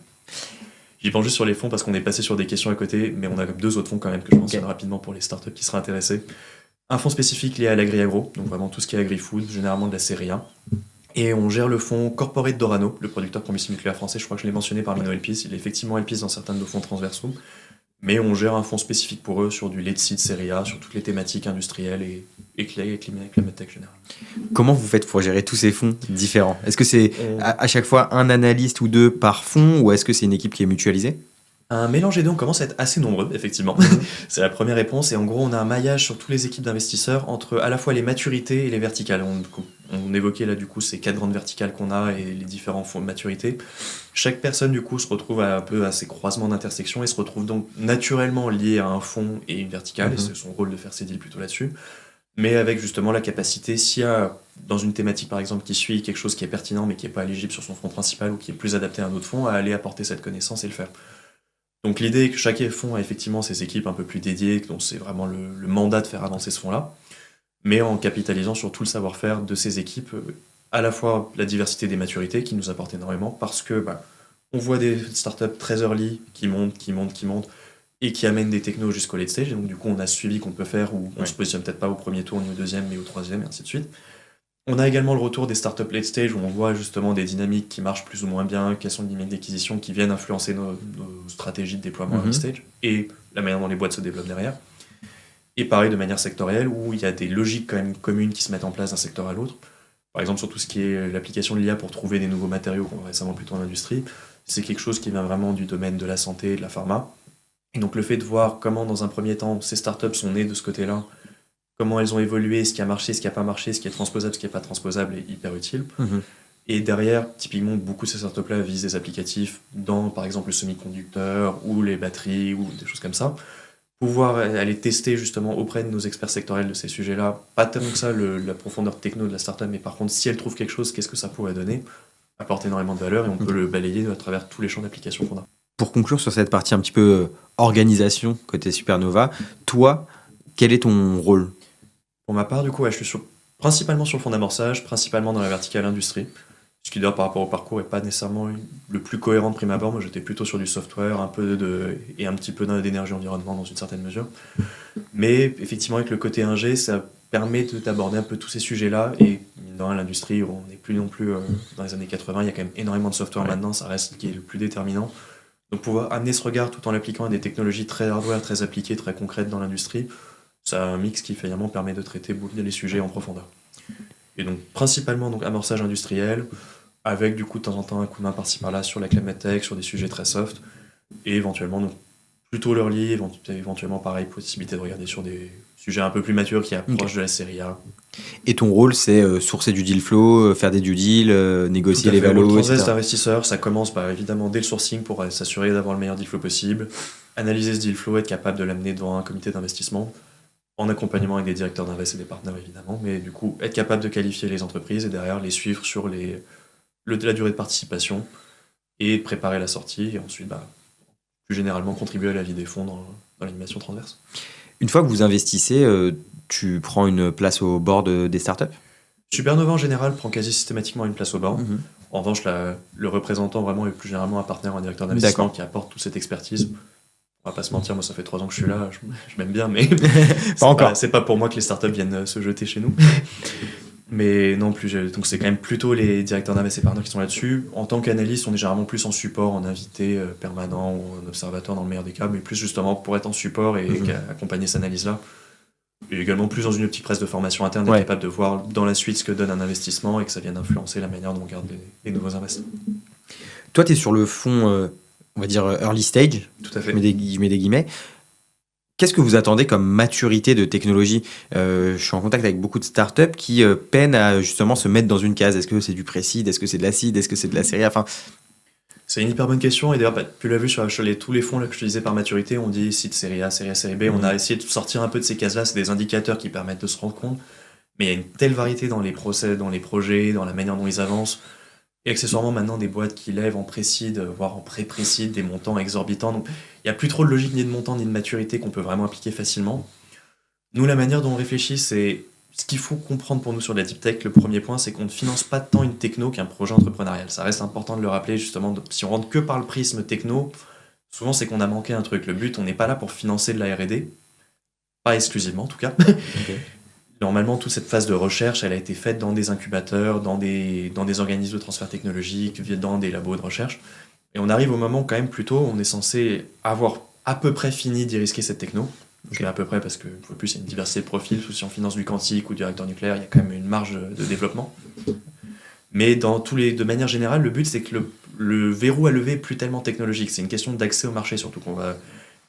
S2: J'y pense juste sur les fonds, parce qu'on est passé sur des questions à côté, mais on a 2 autres fonds quand même que je mentionne rapidement pour les startups qui seraient intéressés. Un fonds spécifique lié à l'agri-agro, donc vraiment tout ce qui est agri-food, généralement de la série A. Et on gère le fonds corporate d'Orano, le producteur de combustible nucléaire français. Je crois que je l'ai mentionné parmi nos LPs. Il est effectivement LPs dans certains de nos fonds transversaux. Mais on gère un fonds spécifique pour eux sur du late seed série A, sur toutes les thématiques industrielles et climate tech généralement.
S1: Comment vous faites pour gérer tous ces fonds différents? Est-ce que c'est à chaque fois un analyste ou 2 par fonds, ou est-ce que c'est une équipe qui est mutualisée?
S2: Un mélange des deux, on commence à être assez nombreux, effectivement. C'est la première réponse. Et en gros, on a un maillage sur toutes les équipes d'investisseurs entre à la fois les maturités et les verticales. On évoquait là, du coup, ces 4 grandes verticales qu'on a et les différents fonds de maturité. Chaque personne, du coup, se retrouve un peu à ces croisements d'intersection et se retrouve donc naturellement lié à un fonds et une verticale. Et c'est son rôle de faire ses deals plutôt là-dessus. Mais avec justement la capacité, s'il y a dans une thématique, par exemple, qui suit quelque chose qui est pertinent mais qui n'est pas éligible sur son fonds principal ou qui est plus adapté à un autre fonds, à aller apporter cette connaissance et le faire. Donc l'idée est que chaque fonds a effectivement ses équipes un peu plus dédiées, dont c'est vraiment le mandat de faire avancer ce fonds-là, mais en capitalisant sur tout le savoir-faire de ces équipes, à la fois la diversité des maturités qui nous apporte énormément, parce que on voit des startups très early qui montent, et qui amènent des technos jusqu'au late stage, et donc du coup on a ce suivi qu'on peut faire, où on se positionne peut-être pas au premier tour ni au deuxième, mais au troisième, et ainsi de suite. On a également le retour des startups late stage où on voit justement des dynamiques qui marchent plus ou moins bien, quelles sont les limites d'acquisition qui viennent influencer nos stratégies de déploiement early stage et la manière dont les boîtes se développent derrière. Et pareil de manière sectorielle où il y a des logiques quand même communes qui se mettent en place d'un secteur à l'autre. Par exemple sur tout ce qui est l'application de l'IA pour trouver des nouveaux matériaux qu'on voit récemment plutôt en industrie, c'est quelque chose qui vient vraiment du domaine de la santé et de la pharma. Et donc le fait de voir comment dans un premier temps ces startups sont nées de ce côté-là, comment elles ont évolué, ce qui a marché, ce qui n'a pas marché, ce qui est transposable, ce qui n'est pas transposable est hyper utile. Et derrière, typiquement, beaucoup de ces startups-là visent des applicatifs dans, par exemple, le semi-conducteur ou les batteries ou des choses comme ça. Pouvoir aller tester justement auprès de nos experts sectoriels de ces sujets-là, pas tellement que ça la profondeur techno de la startup, mais par contre, si elle trouve quelque chose, qu'est-ce que ça pourrait donner, apporte énormément de valeur et on peut le balayer à travers tous les champs d'application qu'on a.
S1: pour conclure sur cette partie un petit peu organisation côté Supernova, toi, quel est ton rôle?
S2: Pour ma part, du coup, ouais, je suis principalement sur le fonds d'amorçage, principalement dans la verticale industrie. Ce qui d'ailleurs par rapport au parcours n'est pas nécessairement le plus cohérent de prime abord. Moi j'étais plutôt sur du software et un petit peu d'énergie environnement dans une certaine mesure. Mais effectivement avec le côté ingé, ça permet d'aborder un peu tous ces sujets-là. Et dans l'industrie, on n'est plus non plus dans les années 80, il y a quand même énormément de software maintenant, ça reste ce qui est le plus déterminant. Donc pouvoir amener ce regard tout en l'appliquant à des technologies très hardware, très appliquées, très concrètes dans l'industrie, c'est un mix qui finalement permet de traiter les sujets en profondeur. Et donc principalement donc amorçage industriel, avec du coup de temps en temps un coup de main par-ci par-là sur la climate tech, sur des sujets très soft, et éventuellement donc plutôt l'early, éventuellement pareil, possibilité de regarder sur des sujets un peu plus matures qui approchent de la série A.
S1: Et ton rôle, c'est sourcer du deal flow, faire des due deals, négocier les valos,
S2: Le transverse
S1: etc.
S2: d'investisseurs, ça commence par évidemment dès le sourcing pour s'assurer d'avoir le meilleur deal flow possible, analyser ce deal flow, être capable de l'amener devant un comité d'investissement, en accompagnement avec des directeurs d'invest et des partenaires évidemment, mais du coup être capable de qualifier les entreprises et derrière les suivre sur la durée de participation et préparer la sortie et ensuite plus généralement contribuer à la vie des fonds dans l'animation transverse.
S1: Une fois que vous investissez, tu prends une place au board des startups?
S2: Supernova en général prend quasi systématiquement une place au board. En revanche, le représentant vraiment est plus généralement un partenaire ou un directeur d'investissement qui apporte toute cette expertise. On va pas se mentir, moi ça fait 3 ans que je suis là, je m'aime bien, mais c'est pas pour moi que les startups viennent se jeter chez nous. Mais non plus, donc c'est quand même plutôt les directeurs d'invest et partenaires qui sont là-dessus. En tant qu'analyste, on est généralement plus en support, en invité permanent ou en observateur dans le meilleur des cas, mais plus justement pour être en support et accompagner cette analyse-là. Et également plus dans une optique presque de formation interne, d'être capable de voir dans la suite ce que donne un investissement et que ça vienne influencer la manière dont on garde les nouveaux investissements.
S1: Toi, tu es sur le fond, on va dire early stage.
S2: Tout à fait.
S1: Je mets des guillemets. Qu'est-ce que vous attendez comme maturité de technologie? Je suis en contact avec beaucoup de startups qui peinent à justement se mettre dans une case. Est-ce que c'est du pré-seed? Est-ce que c'est de la seed? Est-ce que c'est de la série A?
S2: C'est une hyper bonne question. Et d'ailleurs, tu l'as vu sur tous les fonds là, que je te disais par maturité, on dit seed, série A, série B. On a essayé de sortir un peu de ces cases-là. C'est des indicateurs qui permettent de se rendre compte. Mais il y a une telle variété dans les procès, dans les projets, dans la manière dont ils avancent. Et accessoirement, maintenant, des boîtes qui lèvent en pré-seed, voire en pré-pré-seed, des montants exorbitants. Donc, il n'y a plus trop de logique ni de montant ni de maturité qu'on peut vraiment appliquer facilement. Nous, la manière dont on réfléchit, c'est ce qu'il faut comprendre pour nous sur la deep tech. Le premier point, c'est qu'on ne finance pas tant une techno qu'un projet entrepreneurial. Ça reste important de le rappeler, justement. Si on rentre que par le prisme techno, souvent, c'est qu'on a manqué un truc. Le but, on n'est pas là pour financer de la R&D. Pas exclusivement, en tout cas. Okay. Normalement, toute cette phase de recherche, elle a été faite dans des incubateurs, dans des organismes de transfert technologique, dans des labos de recherche. Et on arrive au moment quand même plutôt où on est censé avoir à peu près fini d'y risquer cette techno. Je dis à peu près parce que plus il y a une diversité de profils, si on finance du quantique ou du réacteur nucléaire, il y a quand même une marge de développement. Mais de manière générale, le but c'est que le verrou à lever n'est plus tellement technologique. C'est une question d'accès au marché surtout.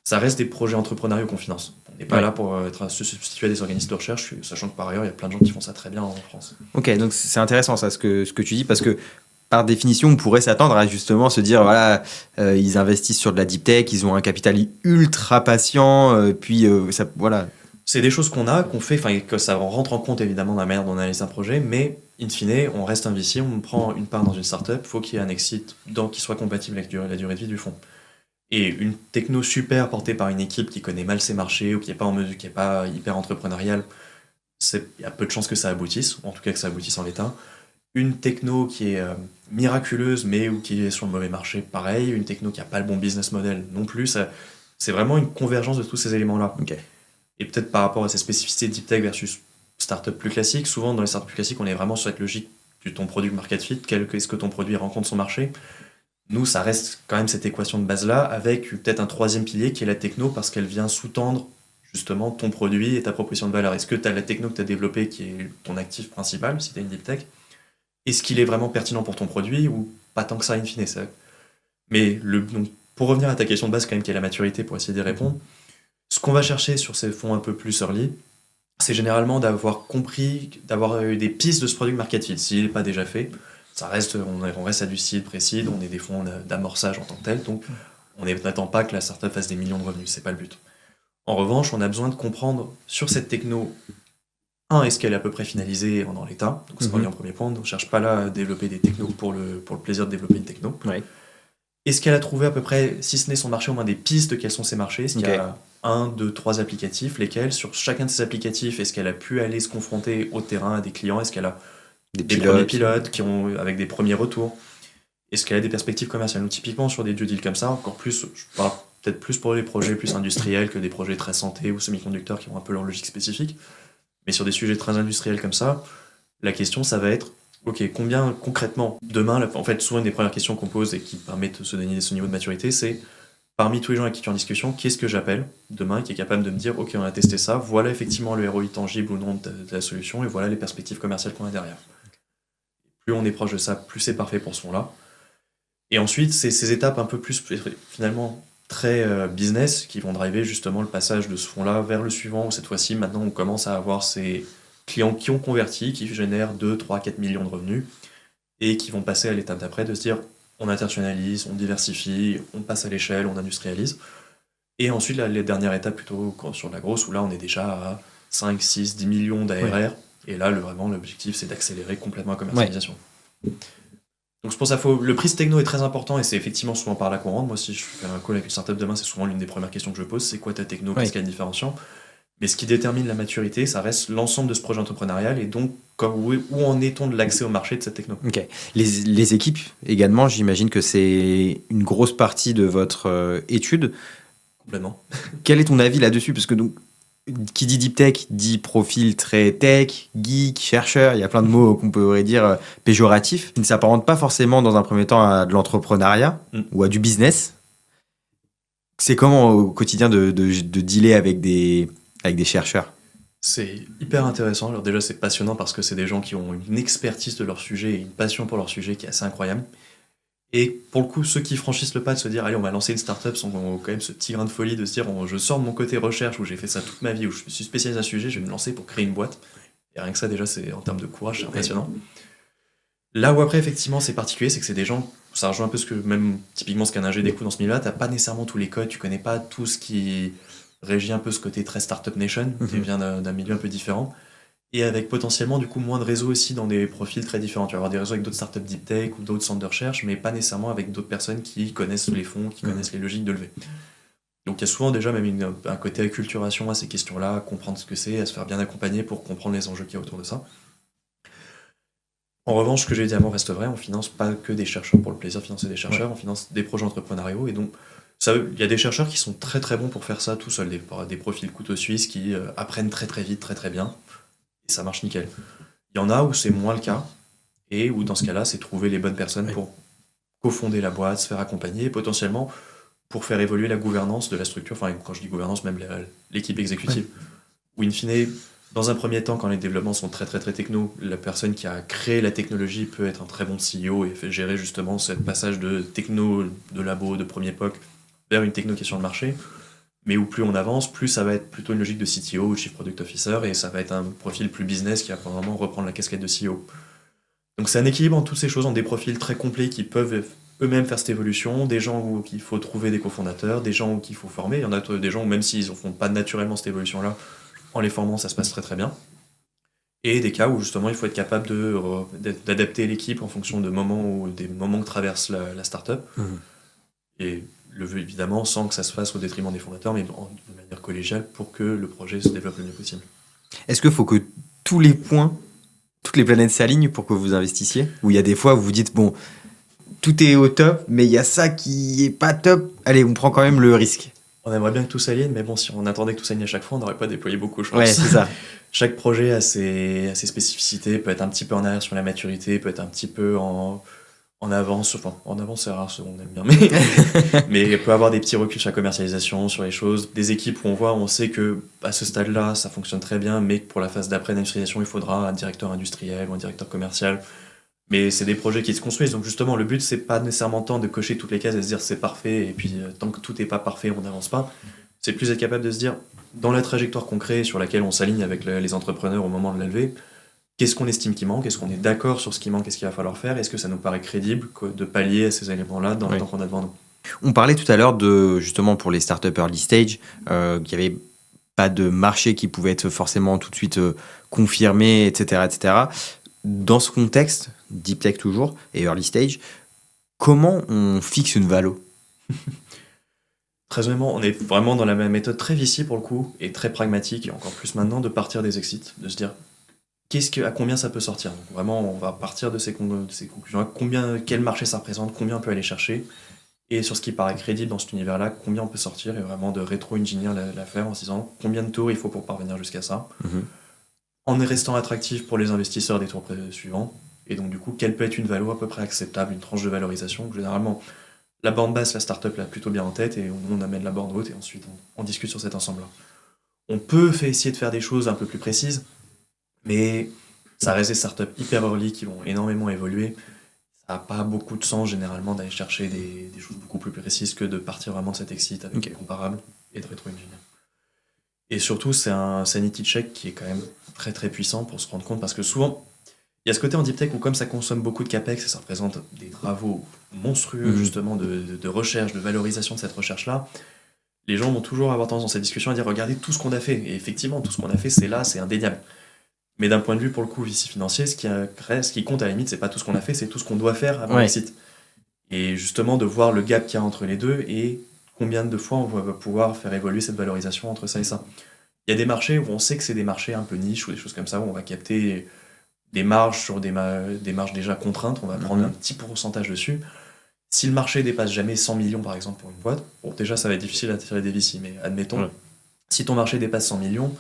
S2: Ça reste des projets entrepreneuriaux qu'on finance. On n'est pas là pour se substituer à des organismes de recherche, sachant que par ailleurs, il y a plein de gens qui font ça très bien en France.
S1: Ok, donc c'est intéressant ça, ce que tu dis, parce que par définition, on pourrait s'attendre à justement se dire, voilà, ils investissent sur de la deep tech, ils ont un capital ultra patient, ça, voilà.
S2: C'est des choses qu'on fait, que ça rentre en compte évidemment dans la manière dont on analyse un projet, mais in fine, on reste un VC, on prend une part dans une startup, il faut qu'il y ait un exit qui soit compatible avec la durée de vie du fonds. Et une techno super portée par une équipe qui connaît mal ses marchés ou qui n'est pas en mesure, qui n'est pas hyper entrepreneuriale, il y a peu de chances que ça aboutisse, ou en tout cas que ça aboutisse en l'état. Une techno qui est miraculeuse mais ou qui est sur le mauvais marché, pareil. Une techno qui n'a pas le bon business model non plus. C'est vraiment une convergence de tous ces éléments-là.
S1: Okay.
S2: Et peut-être par rapport à ces spécificités deep tech versus startup plus classique, souvent dans les startups plus classiques, on est vraiment sur cette logique de ton produit market fit. Est-ce que ton produit rencontre son marché? Nous, ça reste quand même cette équation de base-là, avec peut-être un troisième pilier qui est la techno, parce qu'elle vient sous-tendre justement ton produit et ta proposition de valeur. Est-ce que tu as la techno que tu as développée qui est ton actif principal, si tu as une deep tech? Est-ce qu'il est vraiment pertinent pour ton produit ou pas tant que ça in fine? Mais donc, pour revenir à ta question de base, quand même, qui est la maturité, pour essayer d'y répondre, ce qu'on va chercher sur ces fonds un peu plus early, c'est généralement d'avoir eu des pistes de ce produit market fit, s'il n'est pas déjà fait. On reste à du seed, pré-seed, on est des fonds d'amorçage en tant que tel, donc on n'attend pas que la startup fasse des millions de revenus, c'est pas le but. En revanche, on a besoin de comprendre sur cette techno, est-ce qu'elle est à peu près finalisée dans l'état? Donc c'est en premier point, on ne cherche pas là à développer des technos pour le plaisir de développer une techno.
S1: Ouais.
S2: Est-ce qu'elle a trouvé à peu près, si ce n'est son marché, au moins des pistes de quels sont ses marchés? Est-ce qu'il y a 1, 2, 3 applicatifs? Lesquels? Sur chacun de ces applicatifs, est-ce qu'elle a pu aller se confronter au terrain à des clients? Est-ce qu'elle a des premiers pilotes avec des premiers retours? Est-ce qu'elle a des perspectives commerciales? Donc typiquement sur des due deals comme ça, encore plus, je parle peut-être plus pour les projets plus industriels que des projets très santé ou semi-conducteurs qui ont un peu leur logique spécifique. Mais sur des sujets très industriels comme ça, la question, ça va être, ok, combien concrètement, demain, en fait, souvent une des premières questions qu'on pose et qui permettent de se donner ce niveau de maturité, c'est, parmi tous les gens avec qui tu es en discussion, qui est-ce que j'appelle demain qui est capable de me dire, ok, on a testé ça, voilà effectivement le ROI tangible ou non de la solution, et voilà les perspectives commerciales qu'on a derrière. Plus on est proche de ça, plus c'est parfait pour ce fond-là. Et ensuite, c'est ces étapes un peu plus, finalement, très business qui vont driver justement le passage de ce fonds-là vers le suivant, où cette fois-ci, maintenant, on commence à avoir ces clients qui ont converti, qui génèrent 2, 3, 4 millions de revenus, et qui vont passer à l'étape d'après de se dire, on internationalise, on diversifie, on passe à l'échelle, on industrialise. Et ensuite, là, les dernières étapes, plutôt sur la grosse, où là, on est déjà à 5, 6, 10 millions d'ARR, et là, vraiment, l'objectif, c'est d'accélérer complètement la commercialisation. Donc c'est pour ça le prix techno est très important et c'est effectivement souvent par là qu'on rentre. Moi, si je fais un call avec une startup demain, c'est souvent l'une des premières questions que je pose, c'est quoi ta techno, qu'est-ce qu'il y a de différenciant? Mais ce qui détermine la maturité, ça reste l'ensemble de ce projet entrepreneurial et donc où en est-on de l'accès au marché de cette techno?
S1: Ok. Les équipes également, j'imagine que c'est une grosse partie de votre étude.
S2: Complètement.
S1: Quel est ton avis là-dessus? Parce que donc, qui dit deep tech dit profil très tech, geek, chercheur, il y a plein de mots qu'on pourrait dire péjoratifs, qui ne s'apparentent pas forcément dans un premier temps à de l'entrepreneuriat ou à du business. C'est comment au quotidien de dealer avec des chercheurs?
S2: C'est hyper intéressant. Alors déjà, c'est passionnant parce que c'est des gens qui ont une expertise de leur sujet et une passion pour leur sujet qui est assez incroyable. Et pour le coup, ceux qui franchissent le pas de se dire, allez, on va lancer une startup, sont quand même ce petit grain de folie de se dire, je sors de mon côté recherche où j'ai fait ça toute ma vie, où je me suis spécialisé à un sujet, je vais me lancer pour créer une boîte. Et rien que ça, déjà, c'est en termes de courage, c'est impressionnant. Là où après, effectivement, c'est particulier, c'est que c'est des gens, ça rejoint un peu ce que, même typiquement ce qu'un ingé découvre dans ce milieu-là, t'as pas nécessairement tous les codes, tu connais pas tout ce qui régit un peu ce côté très startup nation, tu viens d'un milieu un peu différent. Et avec potentiellement du coup moins de réseaux aussi dans des profils très différents. Tu vas avoir des réseaux avec d'autres startups deep tech ou d'autres centres de recherche, mais pas nécessairement avec d'autres personnes qui connaissent les fonds, qui connaissent les logiques de levée. Donc il y a souvent déjà même un côté acculturation à ces questions-là, comprendre ce que c'est, à se faire bien accompagner pour comprendre les enjeux qu'il y a autour de ça. En revanche, ce que j'ai dit avant reste vrai, on finance pas que des chercheurs pour le plaisir de financer des chercheurs, on finance des projets entrepreneuriaux et donc il y a des chercheurs qui sont très très bons pour faire ça tout seuls, des profils couteaux suisses qui apprennent très très vite, très très bien. Ça marche nickel. Il y en a où c'est moins le cas, et où dans ce cas-là, c'est trouver les bonnes personnes pour cofonder la boîte, se faire accompagner, et potentiellement pour faire évoluer la gouvernance de la structure, enfin quand je dis gouvernance, même l'équipe exécutive. Où in fine, dans un premier temps, quand les développements sont très très très techno, la personne qui a créé la technologie peut être un très bon CEO et fait gérer justement ce passage de techno, de labo, de premier POC, vers une techno qui est sur le marché. Mais où plus on avance, plus ça va être plutôt une logique de CTO ou Chief Product Officer, et ça va être un profil plus business qui va vraiment reprendre la casquette de CEO. Donc c'est un équilibre entre toutes ces choses, en des profils très complets qui peuvent eux-mêmes faire cette évolution, des gens où il faut trouver des cofondateurs, des gens qu'il faut former. Il y en a des gens où même s'ils ne font pas naturellement cette évolution-là, en les formant, ça se passe très très bien. Et des cas où justement il faut être capable d'adapter l'équipe en fonction des moments que traverse la startup. Et le veut évidemment sans que ça se fasse au détriment des fondateurs, mais de manière collégiale pour que le projet se développe le mieux possible.
S1: Est-ce qu'il faut que tous les points, toutes les planètes s'alignent pour que vous investissiez? Ou il y a des fois où vous dites, bon, tout est au top, mais il y a ça qui est pas top, allez, on prend quand même le risque.
S2: On aimerait bien que tout s'aligne, mais bon, si on attendait que tout s'aligne à chaque fois, on n'aurait pas déployé beaucoup, je pense.
S1: Ouais, c'est ça.
S2: Chaque projet a ses spécificités, peut être un petit peu en arrière sur la maturité, peut être un petit peu en avance, enfin en avance c'est rare, on aime bien, mais il peut avoir des petits reculs sur la commercialisation, sur les choses, des équipes où on sait que à ce stade-là ça fonctionne très bien, mais pour la phase d'après d'industrialisation il faudra un directeur industriel ou un directeur commercial, mais c'est des projets qui se construisent, donc justement le but c'est pas nécessairement tant de cocher toutes les cases et se dire c'est parfait, et puis tant que tout n'est pas parfait on n'avance pas, c'est plus être capable de se dire dans la trajectoire qu'on crée sur laquelle on s'aligne avec les entrepreneurs au moment de la levée, qu'est-ce qu'on estime qui manque? Est-ce qu'on est d'accord sur ce qui manque? Qu'est-ce qu'il va falloir faire? Est-ce que ça nous paraît crédible de pallier à ces éléments-là dans le temps qu'on a devant nous?
S1: On parlait tout à l'heure justement pour les startups early stage, qu'il n'y avait pas de marché qui pouvait être forcément tout de suite confirmé, etc., etc. Dans ce contexte, deep tech toujours, et early stage, Comment on fixe une valo?
S2: Très honnêtement, on est vraiment dans la même méthode très VC pour le coup, et très pragmatique, et encore plus maintenant, de partir des exits, de se dire à combien ça peut sortir. Donc vraiment, on va partir de ces conclusions-là, quel marché ça représente, combien on peut aller chercher, et sur ce qui paraît crédible dans cet univers-là, combien on peut sortir, et vraiment de rétro-engineer l'affaire en se disant combien de tours il faut pour parvenir jusqu'à ça, en restant attractif pour les investisseurs des tours suivants, et donc du coup, quelle peut être une valo à peu près acceptable, une tranche de valorisation, que généralement, la borne basse, la startup l'a plutôt bien en tête, et on amène la borne haute, et ensuite on discute sur cet ensemble-là. On peut essayer de faire des choses un peu plus précises, mais ça reste des startups hyper early qui vont énormément évoluer. Ça n'a pas beaucoup de sens généralement d'aller chercher des choses beaucoup plus précises que de partir vraiment de cet exit avec des comparables et de rétro-engineer. Et surtout, c'est un sanity check qui est quand même très très puissant pour se rendre compte, parce que souvent, il y a ce côté en deep tech où comme ça consomme beaucoup de capex et ça représente des travaux monstrueux justement de recherche, de valorisation de cette recherche-là, les gens vont toujours avoir tendance dans cette discussion à dire regardez tout ce qu'on a fait. Et effectivement, tout ce qu'on a fait, c'est là, c'est indéniable. Mais d'un point de vue pour le coup VC financier, ce qui compte à la limite, c'est pas tout ce qu'on a fait, c'est tout ce qu'on doit faire avant l'exit. Et justement de voir le gap qu'il y a entre les deux et combien de fois on va pouvoir faire évoluer cette valorisation entre ça et ça. Il y a des marchés où on sait que c'est des marchés un peu niches ou des choses comme ça, où on va capter des marges sur des marges déjà contraintes, on va prendre un petit pourcentage dessus. Si le marché dépasse jamais 100 millions par exemple pour une boîte, bon déjà ça va être difficile à tirer des VC, mais admettons, si ton marché dépasse 100 millions,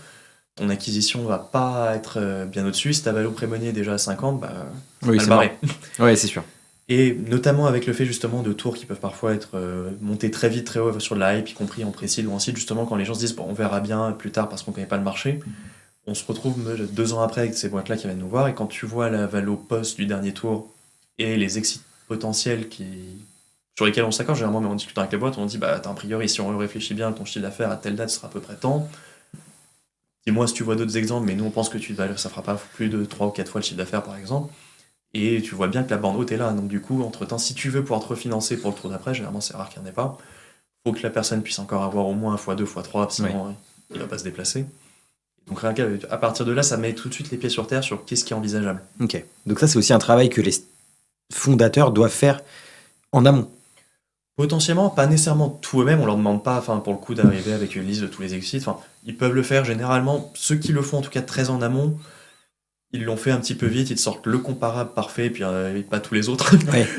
S2: ton acquisition va pas être bien au-dessus. Si ta valo prémonée est déjà à 50,
S1: c'est barré. Ouais, c'est sûr.
S2: Et notamment avec le fait justement de tours qui peuvent parfois être montés très vite, très haut sur de la hype, y compris en pré-seed ou en seed, justement quand les gens se disent bon, on verra bien plus tard parce qu'on connaît pas le marché. On se retrouve 2 ans après avec ces boîtes-là qui viennent nous voir, et quand tu vois la valo post du dernier tour et les exits potentiels sur lesquels on s'accorde généralement, mais en discutant avec les boîtes, on dit bah a priori si on réfléchit bien, ton chiffre d'affaires à telle date sera à peu près tant. Dis-moi si tu vois d'autres exemples, mais nous on pense que ça fera pas plus de 3 ou 4 fois le chiffre d'affaires par exemple. Et tu vois bien que la borne haute est là. Donc du coup, entre-temps, si tu veux pouvoir te refinancer pour le tour d'après, généralement c'est rare qu'il n'y en ait pas, faut que la personne puisse encore avoir au moins 1x2, x3, sinon il va pas se déplacer. Donc à partir de là, ça met tout de suite les pieds sur terre sur qu'est-ce qui est envisageable.
S1: Ok. Donc ça, c'est aussi un travail que les fondateurs doivent faire en amont.
S2: Potentiellement, pas nécessairement tout eux-mêmes, on leur demande pas, pour le coup, d'arriver avec une liste de tous les exits. Ils peuvent le faire généralement, ceux qui le font en tout cas très en amont, ils l'ont fait un petit peu vite, ils te sortent le comparable parfait, et puis pas tous les autres.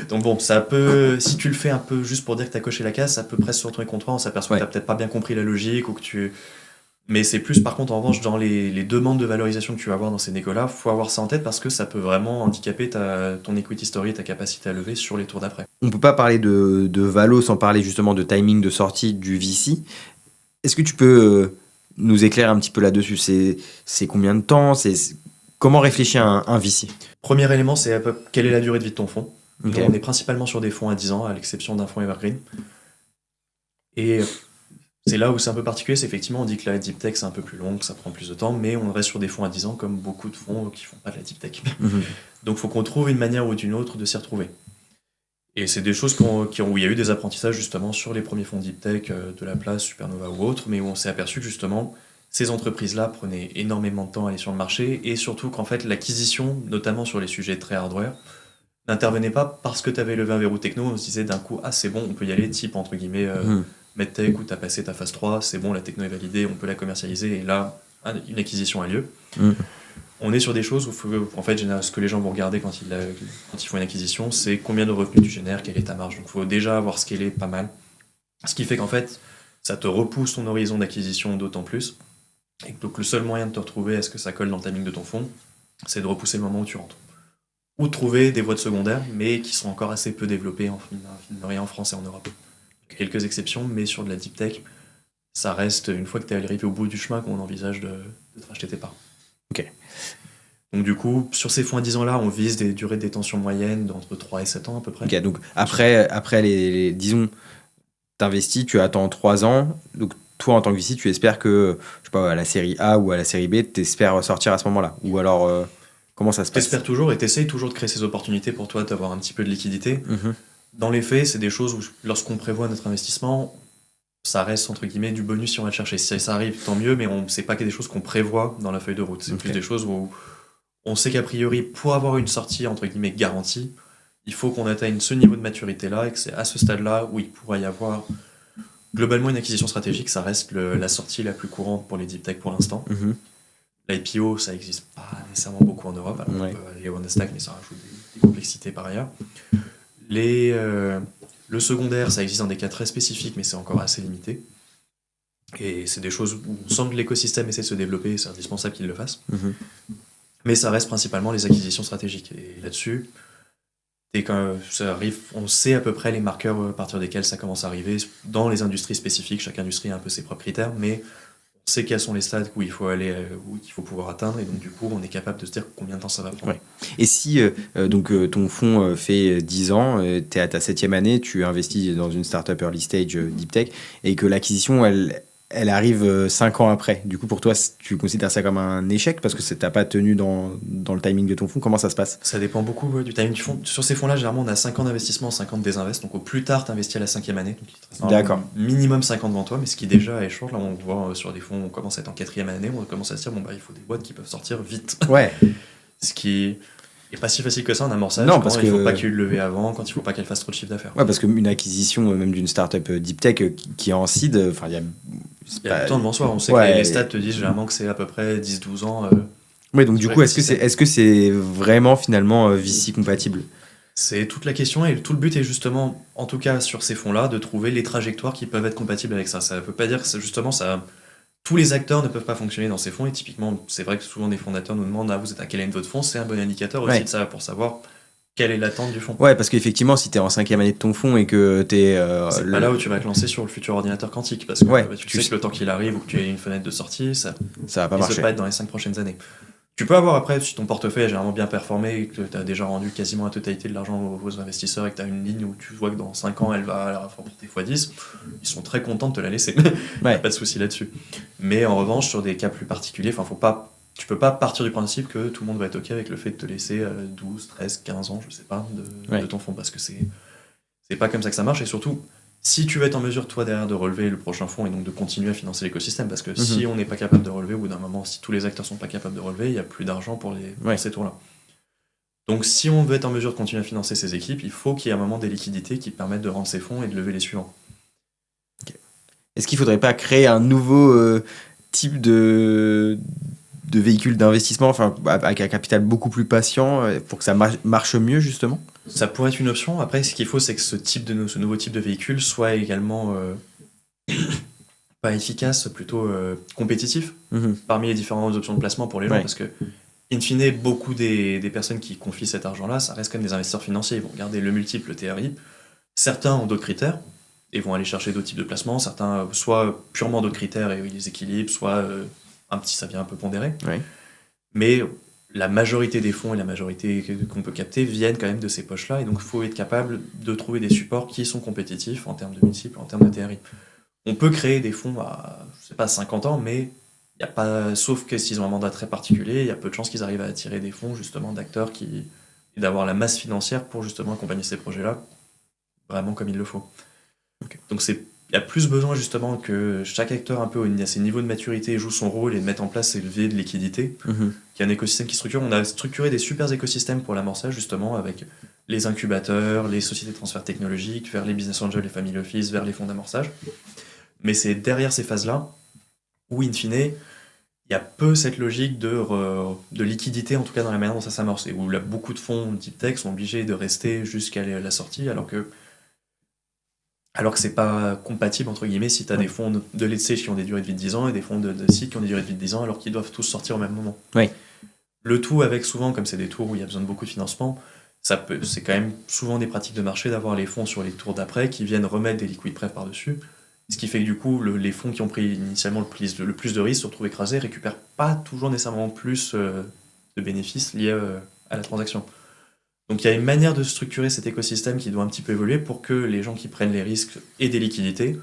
S2: Donc bon, ça peut, si tu le fais un peu juste pour dire que tu as coché la case, ça peut presque se retourner contre toi, on s'aperçoit que tu peut-être pas bien compris la logique, ou que tu... Mais c'est plus par contre en revanche dans les demandes de valorisation que tu vas avoir dans ces négos-là, faut avoir ça en tête parce que ça peut vraiment handicaper ton equity story, ta capacité à lever sur les tours d'après.
S1: On peut pas parler de valo sans parler justement de timing de sortie du VC. Est-ce que tu peux nous éclairer un petit peu là-dessus? C'est combien de temps? Comment réfléchir un VC?
S2: Premier élément, c'est quelle est la durée de vie de ton fonds. Okay. Donc, on est principalement sur des fonds à 10 ans, à l'exception d'un fonds evergreen. Et c'est là où c'est un peu particulier, c'est effectivement, on dit que la deep tech c'est un peu plus long, que ça prend plus de temps, mais on reste sur des fonds à 10 ans, comme beaucoup de fonds qui font pas de la deep tech. Donc il faut qu'on trouve une manière ou d'une autre de s'y retrouver. Et c'est des choses où il y a eu des apprentissages justement sur les premiers fonds deep tech de la place, Supernova ou autre, mais où on s'est aperçu que justement ces entreprises-là prenaient énormément de temps à aller sur le marché, et surtout qu'en fait l'acquisition, notamment sur les sujets très hardware, n'intervenait pas parce que tu avais levé un verrou techno, on se disait d'un coup, c'est bon, on peut y aller, type entre guillemets MedTech, où tu as passé ta phase 3, c'est bon, la techno est validée, on peut la commercialiser, et là, une acquisition a lieu. On est sur des choses où, en fait, ce que les gens vont regarder quand ils font une acquisition, c'est combien de revenus tu génères, quelle est ta marge. Donc il faut déjà avoir scalé pas mal. Ce qui fait qu'en fait, ça te repousse ton horizon d'acquisition d'autant plus. Et donc le seul moyen de te retrouver à ce que ça colle dans le timing de ton fonds, c'est de repousser le moment où tu rentres. Ou de trouver des voies de secondaire, mais qui sont encore assez peu développées en France et en Europe. Quelques exceptions, mais sur de la deep tech, ça reste, une fois que tu es arrivé au bout du chemin, qu'on envisage de te racheter tes parts.
S1: Ok.
S2: Donc du coup, sur ces fonds à 10 ans-là, on vise des durées de détention moyennes d'entre 3 et 7 ans à peu près.
S1: Ok, donc après les disons, t'investis, tu attends 3 ans, donc toi en tant que VC, tu espères que, je sais pas, à la série A ou à la série B, t'espères sortir à ce moment-là? Ou alors, comment ça se passe?
S2: T'espères toujours et t'essayes toujours de créer ces opportunités pour toi d'avoir un petit peu de liquidité. Dans les faits, c'est des choses où, lorsqu'on prévoit notre investissement, ça reste entre guillemets du bonus si on va le chercher. Si ça arrive, tant mieux, mais c'est pas des choses qu'on prévoit dans la feuille de route. C'est plus des choses où on sait qu'a priori, pour avoir une sortie entre guillemets garantie, Il faut qu'on atteigne ce niveau de maturité-là et que c'est à ce stade-là où il pourrait y avoir globalement une acquisition stratégique. Ça reste la sortie la plus courante pour les deep tech pour l'instant.
S1: Mhm.
S2: L'IPO, ça n'existe pas nécessairement beaucoup en Europe. Alors
S1: Ouais.
S2: on peut aller au Nasdaq, mais ça rajoute des complexités par ailleurs. Le secondaire, ça existe dans des cas très spécifiques, mais c'est encore assez limité. Et c'est des choses où on sent que l'écosystème essaie de se développer, c'est indispensable qu'il le fasse.
S1: Mhm.
S2: Mais ça reste principalement les acquisitions stratégiques. Et là-dessus, dès que ça arrive, on sait à peu près les marqueurs à partir desquels ça commence à arriver. Dans les industries spécifiques, chaque industrie a un peu ses propres critères, mais on sait quels sont les stades où il faut aller, où il faut pouvoir atteindre, et donc du coup, on est capable de se dire combien de temps ça va prendre.
S1: Ouais. Et si ton fonds fait 10 ans, tu es à ta 7e année, tu investis dans une startup early stage deep tech, et que l'acquisition, elle arrive 5 ans après. Du coup, pour toi, tu considères ça comme un échec parce que tu n'as pas tenu dans le timing de ton fonds. Comment ça se passe?
S2: Ça dépend beaucoup du timing du fonds. Sur ces fonds-là, généralement, on a 5 ans d'investissement, 5 ans de désinvest. Donc au plus tard, tu investis à la 5e année. Donc il te reste
S1: D'accord.
S2: minimum 5 ans devant toi, mais ce qui déjà est short. Là, on voit sur des fonds, on commence à être en 4e année, on commence à se dire, il faut des boîtes qui peuvent sortir vite.
S1: Ouais.
S2: Ce qui est pas si facile que ça en amorçage.
S1: Non, parce
S2: il faut
S1: que-
S2: pas qu'il y ait eu de levée avant, quand il faut pas qu'elle fasse trop de chiffre d'affaires.
S1: Ouais, parce qu'une acquisition, même d'une startup deep tech qui est en seed, enfin, il y a.
S2: Il y a du temps devant soi. On sait
S1: Ouais.
S2: que les stats te disent généralement que c'est à peu près 10-12 ans.
S1: Ouais, donc du
S2: sur
S1: coup, est-ce
S2: l'écosystème.
S1: que c'est vraiment finalement VC compatible?
S2: C'est toute la question et tout le but est justement, en tout cas sur ces fonds-là, de trouver les trajectoires qui peuvent être compatibles avec ça. Ça ne veut pas dire que justement tous les acteurs ne peuvent pas fonctionner dans ces fonds et typiquement, c'est vrai que souvent des fondateurs nous demandent vous êtes à quel est votre fonds, c'est un bon indicateur aussi
S1: Ouais.
S2: de ça pour savoir quelle est l'attente du fonds.
S1: Ouais, parce qu'effectivement, si tu es en 5e année de ton fonds et que tu es.
S2: C'est pas là où tu vas te lancer sur le futur ordinateur quantique parce que
S1: Ouais,
S2: tu sais que le temps qu'il arrive ou que tu aies une fenêtre de sortie, ça
S1: ça va pas
S2: risque
S1: marcher.
S2: de pas être dans les 5 prochaines années. Tu peux avoir après, si ton portefeuille a généralement bien performé et que tu as déjà rendu quasiment la totalité de l'argent aux investisseurs et que tu as une ligne où tu vois que dans 5 ans elle va rapporter x10, ils sont très contents de te la laisser.
S1: Ouais.
S2: Pas de souci là-dessus. Mais en revanche, sur des cas plus particuliers, tu peux pas partir du principe que tout le monde va être OK avec le fait de te laisser 12, 13, 15 ans, je sais pas,
S1: Ouais.
S2: de ton fonds parce que c'est pas comme ça que ça marche et surtout. Si tu veux être en mesure, toi, derrière, de relever le prochain fonds et donc de continuer à financer l'écosystème, parce que si on n'est pas capable de relever, au bout d'un moment, si tous les acteurs sont pas capables de relever, il n'y a plus d'argent pour ces tours-là. Donc, si on veut être en mesure de continuer à financer ces équipes, il faut qu'il y ait un moment des liquidités qui permettent de rendre ces fonds et de lever les suivants.
S1: Est-ce qu'il faudrait pas créer un nouveau type de véhicule d'investissement, enfin, avec un capital beaucoup plus patient pour que ça marche mieux, justement?
S2: Ça pourrait être une option. Après, ce qu'il faut, c'est que ce nouveau type de véhicule soit également pas efficace, plutôt compétitif parmi les différentes options de placement pour les gens.
S1: Ouais.
S2: Parce que, in fine, beaucoup des personnes qui confient cet argent-là, ça reste comme des investisseurs financiers. Ils vont regarder le multiple, le TRI. Certains ont d'autres critères et vont aller chercher d'autres types de placements. Certains, soit purement d'autres critères et ils les équilibrent, soit ça vient un peu pondéré.
S1: Ouais.
S2: Mais la majorité des fonds et la majorité qu'on peut capter viennent quand même de ces poches-là. Et donc, il faut être capable de trouver des supports qui sont compétitifs en termes de multiples, en termes de TRI. On peut créer des fonds à, je sais pas, 50 ans, mais y a pas, sauf que s'ils ont un mandat très particulier, il y a peu de chances qu'ils arrivent à attirer des fonds, justement, d'acteurs et d'avoir la masse financière pour justement accompagner ces projets-là, vraiment comme il le faut.
S1: Okay.
S2: Donc, il y a plus besoin justement que chaque acteur un peu à ses niveaux de maturité joue son rôle et de mettre en place ces leviers de liquidité, qu'il y a un écosystème qui structure. On a structuré des super écosystèmes pour l'amorçage justement avec les incubateurs, les sociétés de transfert technologique, vers les business angels, les family office, vers les fonds d'amorçage. Mais c'est derrière ces phases-là où, in fine, il y a peu cette logique de liquidité, en tout cas dans la manière dont ça s'amorce, et où là, beaucoup de fonds deep tech sont obligés de rester jusqu'à la sortie, alors que c'est pas compatible, entre guillemets, si tu as des fonds de late stage qui ont des durées de vie de 10 ans et des fonds de seed qui ont des durées de vie de 10 ans, alors qu'ils doivent tous sortir au même moment.
S1: Oui.
S2: Le tout avec, souvent, comme c'est des tours où il y a besoin de beaucoup de financement, c'est quand même souvent des pratiques de marché d'avoir les fonds sur les tours d'après qui viennent remettre des liquid prêts par-dessus. Ce qui fait que du coup, les fonds qui ont pris initialement le plus de risques se retrouvent écrasés, récupèrent pas toujours nécessairement plus de bénéfices liés à la transaction. Donc il y a une manière de structurer cet écosystème qui doit un petit peu évoluer pour que les gens qui prennent les risques aient des liquidités,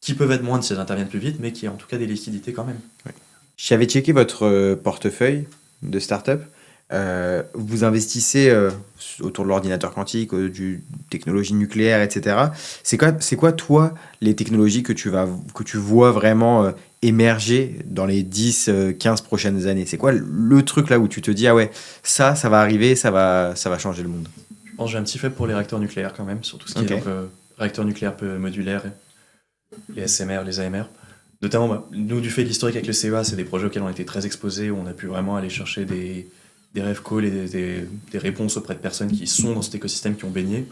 S2: qui peuvent être moindres si elles interviennent plus vite, mais qui aient en tout cas des liquidités quand même.
S1: Ouais. J'avais checké votre portefeuille de start-up. Vous investissez autour de l'ordinateur quantique, du technologie nucléaire, etc. C'est quoi, toi, les technologies que tu vois vraiment émerger dans les 10-15 prochaines années? C'est quoi le truc là où tu te dis, ah ouais, ça va arriver, ça va changer le monde?
S2: Je pense que j'ai un petit faible pour les réacteurs nucléaires quand même, sur tout ce qui est donc, réacteurs nucléaires peu modulaires, les SMR, les AMR. Notamment, nous, du fait de l'historique avec le CEA, c'est des projets auxquels on a été très exposés, où on a pu vraiment aller chercher des rêves calls et des réponses auprès de personnes qui sont dans cet écosystème, qui ont baigné.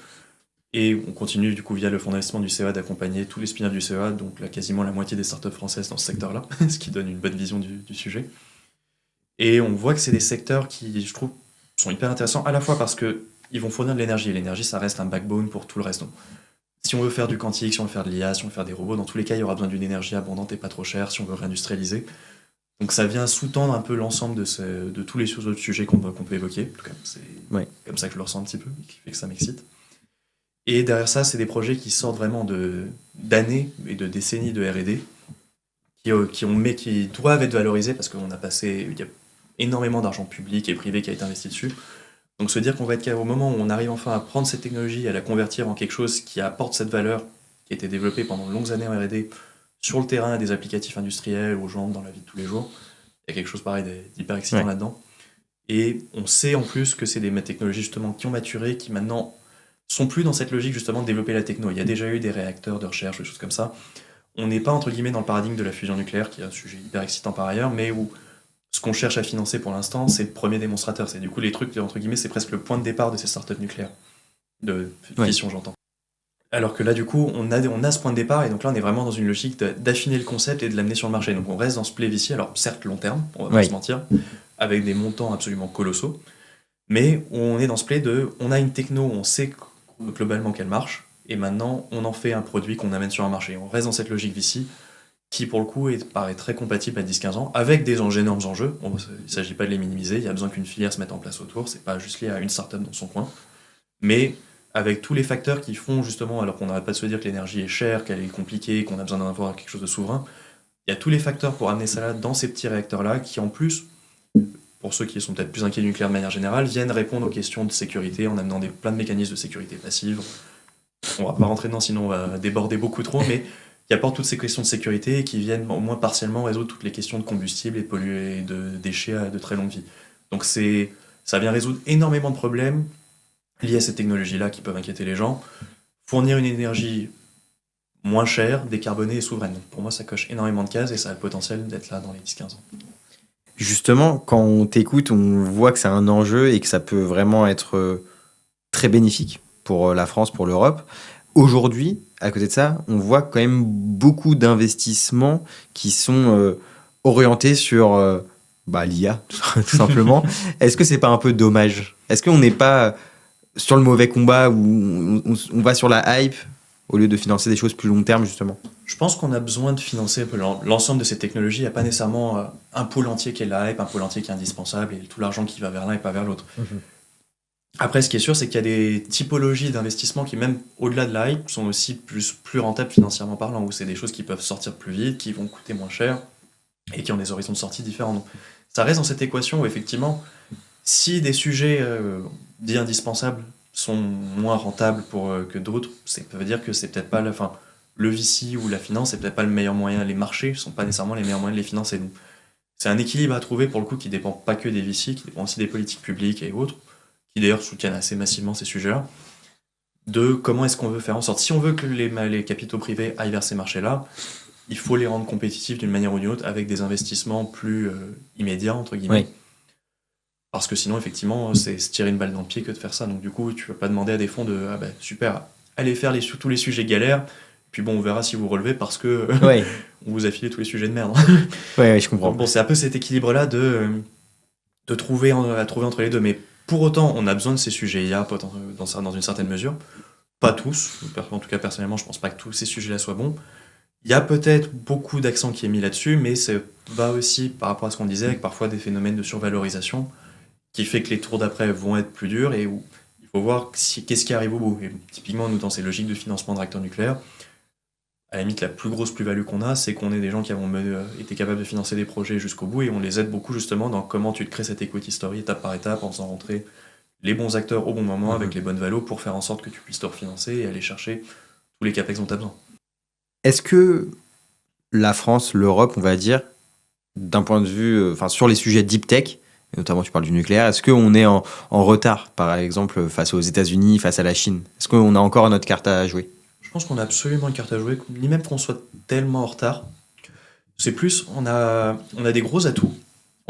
S2: Et on continue, du coup, via le fonds d'investissement du CEA, d'accompagner tous les spin-offs du CEA, donc là, quasiment la moitié des startups françaises dans ce secteur-là, ce qui donne une bonne vision du sujet. Et on voit que c'est des secteurs qui, je trouve, sont hyper intéressants, à la fois parce qu'ils vont fournir de l'énergie, et l'énergie, ça reste un backbone pour tout le reste. Donc, si on veut faire du quantique, si on veut faire de l'IA, si on veut faire des robots, dans tous les cas, il y aura besoin d'une énergie abondante et pas trop chère si on veut réindustrialiser. Donc ça vient sous-tendre un peu l'ensemble de tous les autres sujets qu'on peut évoquer. En tout cas, c'est comme ça que je le ressens un petit peu, qui fait que ça m'excite. Et derrière ça, c'est des projets qui sortent vraiment d'années et de décennies de R&D, qui doivent être valorisés parce qu'il y a énormément d'argent public et privé qui a été investi dessus. Donc se dire qu'on va être au moment où on arrive enfin à prendre cette technologie et à la convertir en quelque chose qui apporte cette valeur qui a été développée pendant de longues années en R&D sur le terrain, des applicatifs industriels, aux gens dans la vie de tous les jours. Il y a quelque chose pareil d'hyper excitant là-dedans. Et on sait en plus que c'est des technologies justement qui ont maturé, qui maintenant sont plus dans cette logique justement de développer la techno. Il y a déjà eu des réacteurs de recherche, des choses comme ça. On n'est pas entre guillemets dans le paradigme de la fusion nucléaire, qui est un sujet hyper excitant par ailleurs, mais où ce qu'on cherche à financer pour l'instant, c'est le premier démonstrateur. C'est du coup les trucs, entre guillemets, c'est presque le point de départ de ces startups nucléaires. De fission, j'entends. Alors que là, du coup, on a ce point de départ, et donc là, on est vraiment dans une logique d'affiner le concept et de l'amener sur le marché. Donc on reste dans ce play ici, alors certes long terme, on va pas se mentir, avec des montants absolument colossaux, mais on est dans ce play on a une techno, on sait globalement qu'elle marche, et maintenant, on en fait un produit qu'on amène sur un marché. On reste dans cette logique VC, qui pour le coup paraît très compatible à 10-15 ans, avec des énormes enjeux. Bon, il ne s'agit pas de les minimiser, il y a besoin qu'une filière se mette en place autour, c'est pas juste lié à une startup dans son coin, mais avec tous les facteurs qui font justement, alors qu'on n'arrête pas de se dire que l'énergie est chère, qu'elle est compliquée, qu'on a besoin d'avoir quelque chose de souverain, il y a tous les facteurs pour amener ça là dans ces petits réacteurs-là, qui en plus, pour ceux qui sont peut-être plus inquiets du nucléaire de manière générale, viennent répondre aux questions de sécurité en amenant plein de mécanismes de sécurité passive. On va pas rentrer dedans, sinon on va déborder beaucoup trop, mais qui apportent toutes ces questions de sécurité et qui viennent au moins partiellement résoudre toutes les questions de combustible et de déchets à de très longue vie. Donc ça vient résoudre énormément de problèmes liés à ces technologies-là qui peuvent inquiéter les gens. Fournir une énergie moins chère, décarbonée et souveraine. Donc pour moi, ça coche énormément de cases et ça a le potentiel d'être là dans les 10-15 ans.
S1: Justement, quand on t'écoute, on voit que c'est un enjeu et que ça peut vraiment être très bénéfique pour la France, pour l'Europe. Aujourd'hui, à côté de ça, on voit quand même beaucoup d'investissements qui sont orientés sur l'IA, tout simplement. Est-ce que c'est pas un peu dommage ? Est-ce qu'on n'est pas sur le mauvais combat où on va sur la hype au lieu de financer des choses plus long terme, justement ?
S2: Je pense qu'on a besoin de financer un peu l'ensemble de ces technologies. Il n'y a pas nécessairement un pôle entier qui est la hype, un pôle entier qui est indispensable et tout l'argent qui va vers l'un et pas vers l'autre. Après, ce qui est sûr, c'est qu'il y a des typologies d'investissement qui, même au-delà de la hype, sont aussi plus rentables financièrement parlant, où c'est des choses qui peuvent sortir plus vite, qui vont coûter moins cher et qui ont des horizons de sortie différents. Donc, ça reste dans cette équation où, effectivement, si des sujets dits indispensables sont moins rentables que d'autres, ça veut dire que c'est peut-être pas le VC ou la finance, c'est peut-être pas le meilleur moyen. Les marchés sont pas nécessairement les meilleurs moyens de les financer. Donc, c'est un équilibre à trouver, pour le coup, qui dépend pas que des VC, qui dépend aussi des politiques publiques et autres, qui d'ailleurs soutiennent assez massivement ces sujets-là, de comment est-ce qu'on veut faire en sorte. Si on veut que les capitaux privés aillent vers ces marchés-là, il faut les rendre compétitifs d'une manière ou d'une autre avec des investissements plus immédiats, entre guillemets. Oui. Parce que sinon, effectivement, c'est se tirer une balle dans le pied que de faire ça. Donc du coup, tu vas pas demander à des fonds de « Ah ben super, allez faire tous les sujets galères, puis bon, on verra si vous relevez parce que on vous a filé tous les sujets de merde. »
S1: Oui, je comprends.
S2: Donc, bon, c'est un peu cet équilibre-là de trouver entre les deux. Mais pour autant, on a besoin de ces sujets IA dans une certaine mesure. Pas tous. En tout cas, personnellement, je pense pas que tous ces sujets-là soient bons. Il y a peut-être beaucoup d'accent qui est mis là-dessus, mais ça va aussi par rapport à ce qu'on disait, avec parfois des phénomènes de survalorisation qui fait que les tours d'après vont être plus durs et où il faut voir qu'est-ce qui arrive au bout. Et typiquement, nous, dans ces logiques de financement de réacteurs nucléaires, à la limite, la plus grosse plus-value qu'on a, c'est qu'on est des gens qui avons été capables de financer des projets jusqu'au bout et on les aide beaucoup justement dans comment tu te crées cette equity story étape par étape en faisant rentrer les bons acteurs au bon moment avec les bonnes valos pour faire en sorte que tu puisses te refinancer et aller chercher tous les capex dont tu as besoin.
S1: Est-ce que la France, l'Europe, on va dire, d'un point de vue, sur les sujets deep tech, et notamment tu parles du nucléaire. Est-ce qu'on est en retard, par exemple, face aux États-Unis, face à la Chine? Est-ce qu'on a encore notre carte à jouer?
S2: Je pense qu'on a absolument une carte à jouer, ni même qu'on soit tellement en retard. C'est plus, on a des gros atouts.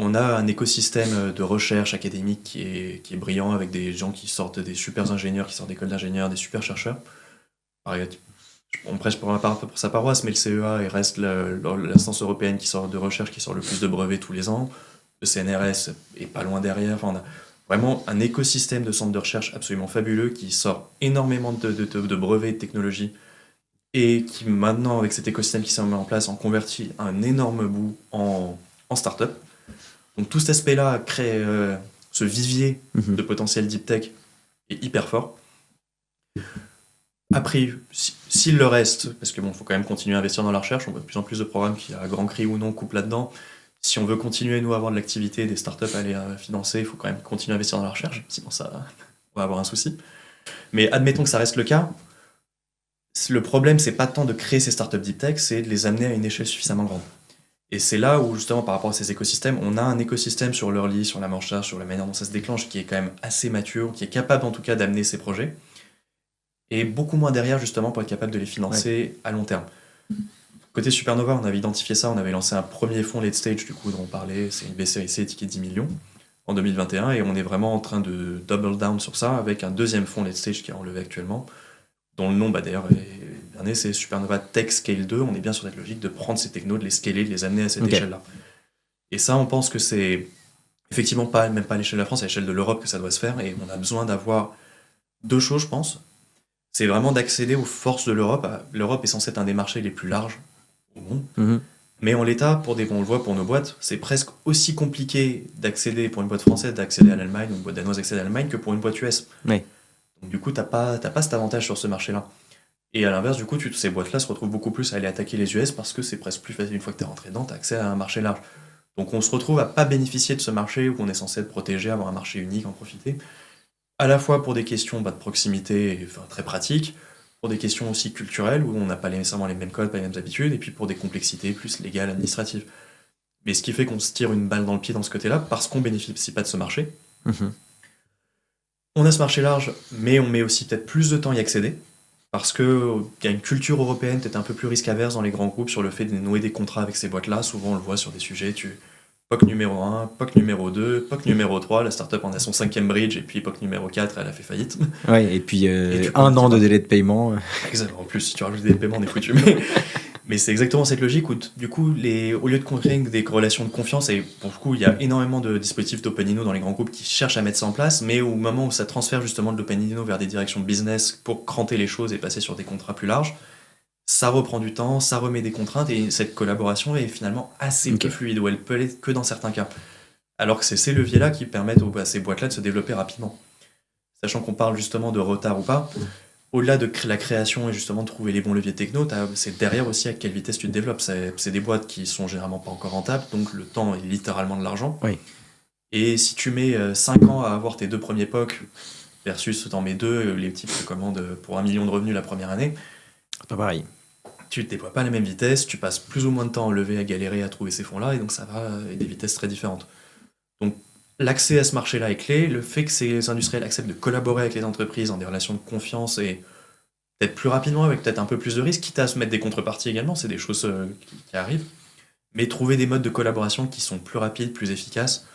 S2: On a un écosystème de recherche académique qui est brillant, avec des gens qui sortent, des super ingénieurs, qui sortent d'écoles d'ingénieurs, des super chercheurs. Pareil, on prêche pour sa paroisse, mais le CEA il reste l'instance européenne de recherche qui sort le plus de brevets tous les ans. Le CNRS est pas loin derrière. Enfin, on a vraiment un écosystème de centres de recherche absolument fabuleux qui sort énormément de brevets de technologies et qui maintenant, avec cet écosystème qui s'est mis en place, en convertit un énorme bout en start-up. Donc tout cet aspect-là crée ce vivier de potentiel deep tech est hyper fort. Après, s'il le reste, parce que bon, faut quand même continuer à investir dans la recherche, on voit de plus en plus de programmes qui, à grand cri ou non, coupent là-dedans. Si on veut continuer, nous, à avoir de l'activité, des startups à aller financer, il faut quand même continuer à investir dans la recherche, sinon ça, on va avoir un souci. Mais admettons que ça reste le cas. Le problème, c'est pas tant de créer ces startups deep tech, c'est de les amener à une échelle suffisamment grande. Et c'est là où, justement, par rapport à ces écosystèmes, on a un écosystème sur l'early, sur la marche, sur la manière dont ça se déclenche, qui est quand même assez mature, qui est capable en tout cas d'amener ces projets, et beaucoup moins derrière, justement, pour être capable de les financer à long terme. Côté Supernova, on avait identifié ça, on avait lancé un premier fonds late stage, du coup, dont on parlait, c'est une BCIC, ticket de 10 millions, en 2021, et on est vraiment en train de double down sur ça, avec un deuxième fonds late stage qui est enlevé actuellement, dont le nom, d'ailleurs, est dernier, c'est Supernova Tech Scale 2. On est bien sur cette logique de prendre ces technos, de les scaler, de les amener à cette échelle-là. Et ça, on pense que c'est effectivement même pas à l'échelle de la France, à l'échelle de l'Europe que ça doit se faire, et on a besoin d'avoir deux choses, je pense. C'est vraiment d'accéder aux forces de l'Europe. L'Europe est censée être un des marchés les plus larges au monde. Mais en l'état, on le voit pour nos boîtes, c'est presque aussi compliqué d'accéder, pour une boîte française, d'accéder à l'Allemagne, ou une boîte danoise d'accéder à l'Allemagne, que pour une boîte US.
S1: Oui.
S2: Donc du coup, t'as pas cet avantage sur ce marché-là. Et à l'inverse, du coup, ces boîtes-là se retrouvent beaucoup plus à aller attaquer les US parce que c'est presque plus facile. Une fois que t'es rentré dedans, t'as accès à un marché large. Donc on se retrouve à pas bénéficier de ce marché où on est censé être protégé, avoir un marché unique, en profiter. À la fois pour des questions de proximité, très pratiques, pour des questions aussi culturelles où on n'a pas nécessairement les mêmes codes, pas les mêmes habitudes, et puis pour des complexités plus légales, administratives. Mais ce qui fait qu'on se tire une balle dans le pied dans ce côté-là parce qu'on bénéficie pas de ce marché. On a ce marché large, mais on met aussi peut-être plus de temps à y accéder, parce qu'il y a une culture européenne peut-être un peu plus risque-averse dans les grands groupes sur le fait de nouer des contrats avec ces boîtes-là. Souvent, on le voit sur des sujets, POC numéro 1, POC numéro 2, POC numéro 3, la startup en a son 5e bridge, et puis POC numéro 4, elle a fait faillite.
S1: Ouais, et puis un an de délai de paiement.
S2: Exactement, en plus, si tu rajoutes des paiements, on est foutu. Mais c'est exactement cette logique où, du coup, au lieu de créer des relations de confiance, et pour le coup, il y a énormément de dispositifs d'OpenInno dans les grands groupes qui cherchent à mettre ça en place, mais au moment où ça transfère justement de l'OpenInno vers des directions de business pour cranter les choses et passer sur des contrats plus larges, ça reprend du temps, ça remet des contraintes, et cette collaboration est finalement assez peu fluide, où elle peut l'être que dans certains cas. Alors que c'est ces leviers-là qui permettent à ces boîtes-là de se développer rapidement. Sachant qu'on parle justement de retard ou pas, au-delà de la création et justement de trouver les bons leviers techno, c'est derrière aussi à quelle vitesse tu te développes. C'est des boîtes qui sont généralement pas encore rentables, donc le temps est littéralement de l'argent.
S1: Oui.
S2: Et si tu mets 5 ans à avoir tes 2 premiers POC versus t'en mets 2, les types te commandent pour 1 million de revenus la première année,
S1: c'est pas pareil.
S2: Tu te déploies pas à la même vitesse, tu passes plus ou moins de temps à lever, à galérer, à trouver ces fonds-là, et donc ça va à des vitesses très différentes. Donc l'accès à ce marché-là est clé, le fait que ces industriels acceptent de collaborer avec les entreprises dans des relations de confiance et peut-être plus rapidement, avec peut-être un peu plus de risques, quitte à se mettre des contreparties également, c'est des choses qui arrivent, mais trouver des modes de collaboration qui sont plus rapides, plus efficaces,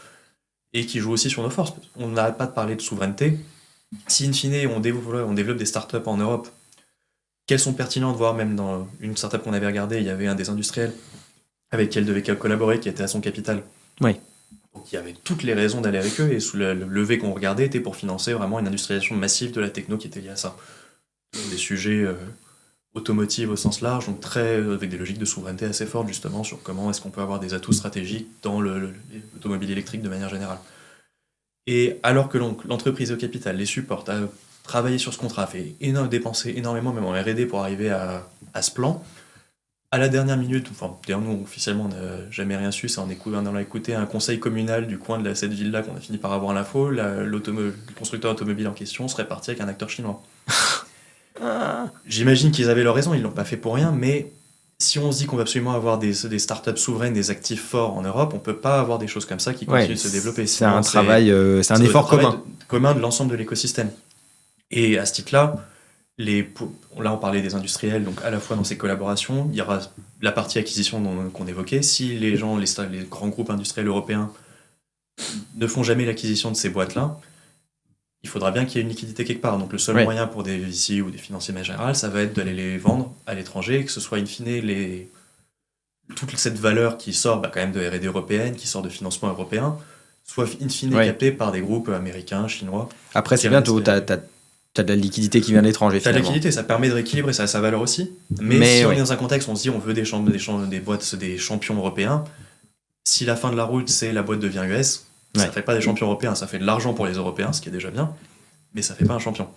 S2: et qui jouent aussi sur nos forces. On n'arrête pas de parler de souveraineté. Si in fine on développe des startups en Europe, qu'elles sont pertinentes, voire même dans une startup qu'on avait regardée, il y avait un des industriels avec qui elle devait collaborer, qui était à son capital.
S1: Oui.
S2: Donc il y avait toutes les raisons d'aller avec eux, et sous le levé qu'on regardait était pour financer vraiment une industrialisation massive de la techno qui était liée à ça. Des sujets automotive au sens large, donc avec des logiques de souveraineté assez fortes justement sur comment est-ce qu'on peut avoir des atouts stratégiques dans l'automobile électrique de manière générale. Et alors que l'entreprise au capital les supporte, a travaillé sur ce contrat, a fait dépenser énormément même en R&D pour arriver à ce plan, à la dernière minute, d'ailleurs nous officiellement on n'a jamais rien su, c'est en allant écouter un conseil communal du coin de cette ville-là qu'on a fini par avoir l'info, le constructeur automobile en question serait parti avec un acteur chinois. J'imagine qu'ils avaient leur raison, ils l'ont pas fait pour rien, mais Si on se dit qu'on va absolument avoir des startups souveraines, des actifs forts en Europe, on peut pas avoir des choses comme ça qui continuent de se développer.
S1: C'est un travail, c'est un effort
S2: commun de l'ensemble de l'écosystème. Et à ce titre-là, là on parlait des industriels, donc à la fois dans ces collaborations, il y aura la partie acquisition qu'on évoquait. Si les grands groupes industriels européens ne font jamais l'acquisition de ces boîtes-là, il faudra bien qu'il y ait une liquidité quelque part. Donc le seul moyen pour des VC ou des financiers en général, ça va être d'aller les vendre à l'étranger, que ce soit in fine toute cette valeur qui sort quand même de R&D européenne, qui sort de financement européen, soit in fine captée par des groupes américains, chinois.
S1: Après, c'est bien, tu as de la liquidité qui vient de l'étranger.
S2: Tu as de la liquidité, ça permet de rééquilibrer, ça a sa valeur aussi. Mais si on est dans un contexte où on se dit on veut des boîtes, des champions européens, si la fin de la route, c'est la boîte devient US, ça fait pas des champions européens, ça fait de l'argent pour les Européens, ce qui est déjà bien, mais ça fait pas un champion.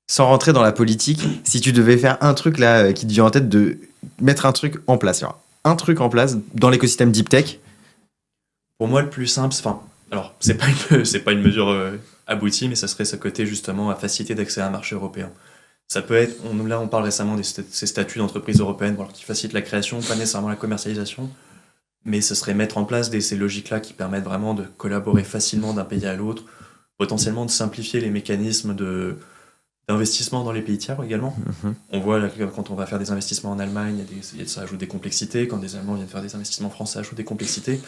S1: Sans rentrer dans la politique, si tu devais faire un truc là qui te vient en tête, de mettre un truc en place, un truc en place dans l'écosystème Deep Tech.
S2: Pour moi, le plus simple, alors c'est pas une mesure aboutie, mais ça serait ce côté justement à facilité d'accès à un marché européen. Ça peut être, on parle récemment de ces statuts d'entreprise européenne qui facilitent la création, pas nécessairement la commercialisation. Mais ce serait mettre en place ces logiques-là qui permettent vraiment de collaborer facilement d'un pays à l'autre, potentiellement de simplifier les mécanismes d'investissement dans les pays tiers également. On voit là, quand on va faire des investissements en Allemagne, ça ajoute des complexités. Quand des Allemands viennent faire des investissements français, ça ajoute des complexités.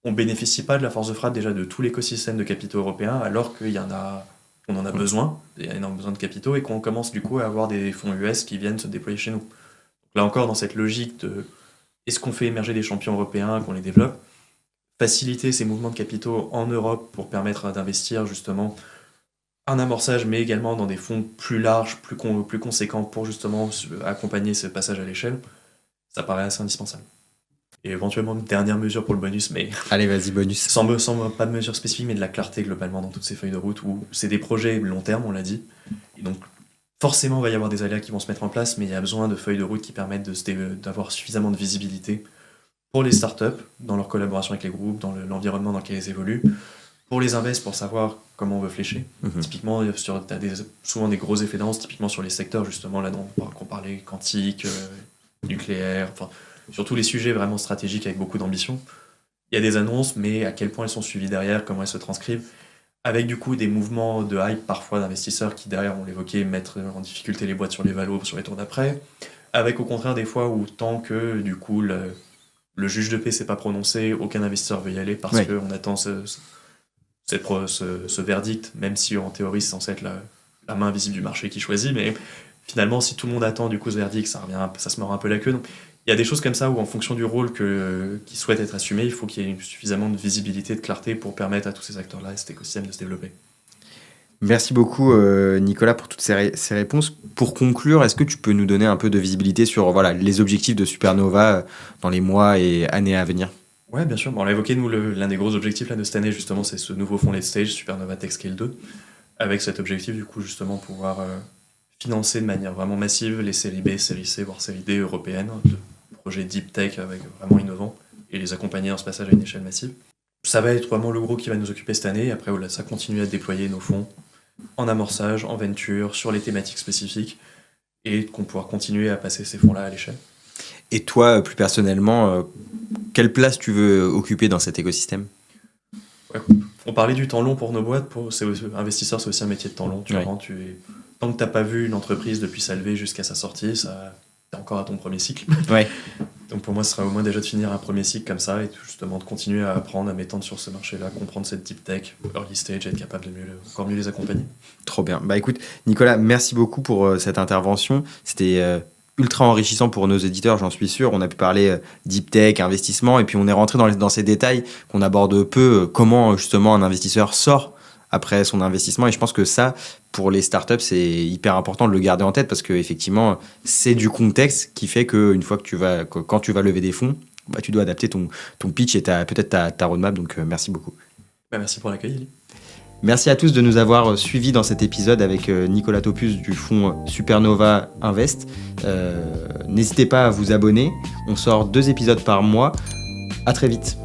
S2: On ne bénéficie pas de la force de frappe déjà de tout l'écosystème de capitaux européens, alors qu'on en a besoin, il y a énormément besoin de capitaux, et qu'on commence du coup à avoir des fonds US qui viennent se déployer chez nous. Donc là encore, dans cette logique de est-ce qu'on fait émerger des champions européens, qu'on les développe, faciliter ces mouvements de capitaux en Europe pour permettre d'investir justement un amorçage, mais également dans des fonds plus larges, plus conséquents pour justement accompagner ce passage à l'échelle, ça paraît assez indispensable. Et éventuellement une dernière mesure pour le bonus, mais...
S1: Allez, vas-y, bonus.
S2: Sans pas de mesure spécifique, mais de la clarté globalement dans toutes ces feuilles de route, où c'est des projets long terme, on l'a dit, et donc forcément, il va y avoir des aléas qui vont se mettre en place, mais il y a besoin de feuilles de route qui permettent d'avoir suffisamment de visibilité pour les startups, dans leur collaboration avec les groupes, dans l'environnement dans lequel elles évoluent, pour les invests, pour savoir comment on veut flécher. Typiquement, tu as souvent des gros effets d'annonce, typiquement sur les secteurs, justement, là qu'on parlait, quantique, nucléaire, enfin, sur tous les sujets vraiment stratégiques avec beaucoup d'ambition. Il y a des annonces, mais à quel point elles sont suivies derrière, comment elles se transcrivent, avec du coup des mouvements de hype parfois d'investisseurs qui derrière, on l'évoquait, mettent en difficulté les boîtes sur les valos, sur les tours d'après, avec au contraire des fois où tant que du coup le juge de paix s'est pas prononcé, aucun investisseur veut y aller parce qu'on attend ce verdict, même si en théorie c'est censé être la main invisible du marché qui choisit, mais finalement si tout le monde attend du coup ce verdict, ça se mord un peu la queue. Donc, il y a des choses comme ça où en fonction du rôle qui souhaite être assumé, il faut qu'il y ait suffisamment de visibilité, de clarté pour permettre à tous ces acteurs-là et cet écosystème de se développer.
S1: Merci beaucoup Nicolas pour toutes ces réponses. Pour conclure, est-ce que tu peux nous donner un peu de visibilité sur les objectifs de Supernova dans les mois et années à venir ?
S2: Ouais, bien sûr. On l'a évoqué, nous, l'un des gros objectifs là, de cette année, justement, c'est ce nouveau fonds Late Stage, Supernova Tech Scale 2, avec cet objectif, du coup, justement, pouvoir financer de manière vraiment massive les séries B, séries C, voire séries D européennes, de projets deep tech avec vraiment innovants, et les accompagner dans ce passage à une échelle massive. Ça va être vraiment le gros qui va nous occuper cette année. Après, ça continue à déployer nos fonds en amorçage, en venture, sur les thématiques spécifiques, et qu'on pourra continuer à passer ces fonds-là à l'échelle.
S1: Et toi, plus personnellement, quelle place tu veux occuper dans cet écosystème ?
S2: On parlait du temps long pour nos boîtes. Investisseur, c'est aussi un métier de temps long. Tant que tu n'as pas vu une entreprise depuis sa levée jusqu'à sa sortie, t'es encore à ton premier cycle. Donc pour moi, ce sera au moins déjà de finir un premier cycle comme ça et justement de continuer à apprendre, à m'étendre sur ce marché-là, comprendre cette deep tech, early stage, être capable de encore mieux les accompagner.
S1: Trop bien. Écoute, Nicolas, merci beaucoup pour cette intervention. C'était ultra enrichissant pour nos éditeurs, j'en suis sûr. On a pu parler deep tech, investissement, et puis on est rentré dans ces détails qu'on aborde peu, comment justement un investisseur sort après son investissement. Et je pense que ça, pour les startups, c'est hyper important de le garder en tête parce qu'effectivement, c'est du contexte qui fait qu'une fois quand tu vas lever des fonds, tu dois adapter ton pitch et peut-être ta roadmap. Donc, merci beaucoup.
S2: Merci pour l'accueil, Eli.
S1: Merci à tous de nous avoir suivis dans cet épisode avec Nicolas Topus du fonds Supernova Invest. N'hésitez pas à vous abonner. On sort 2 épisodes par mois. À très vite.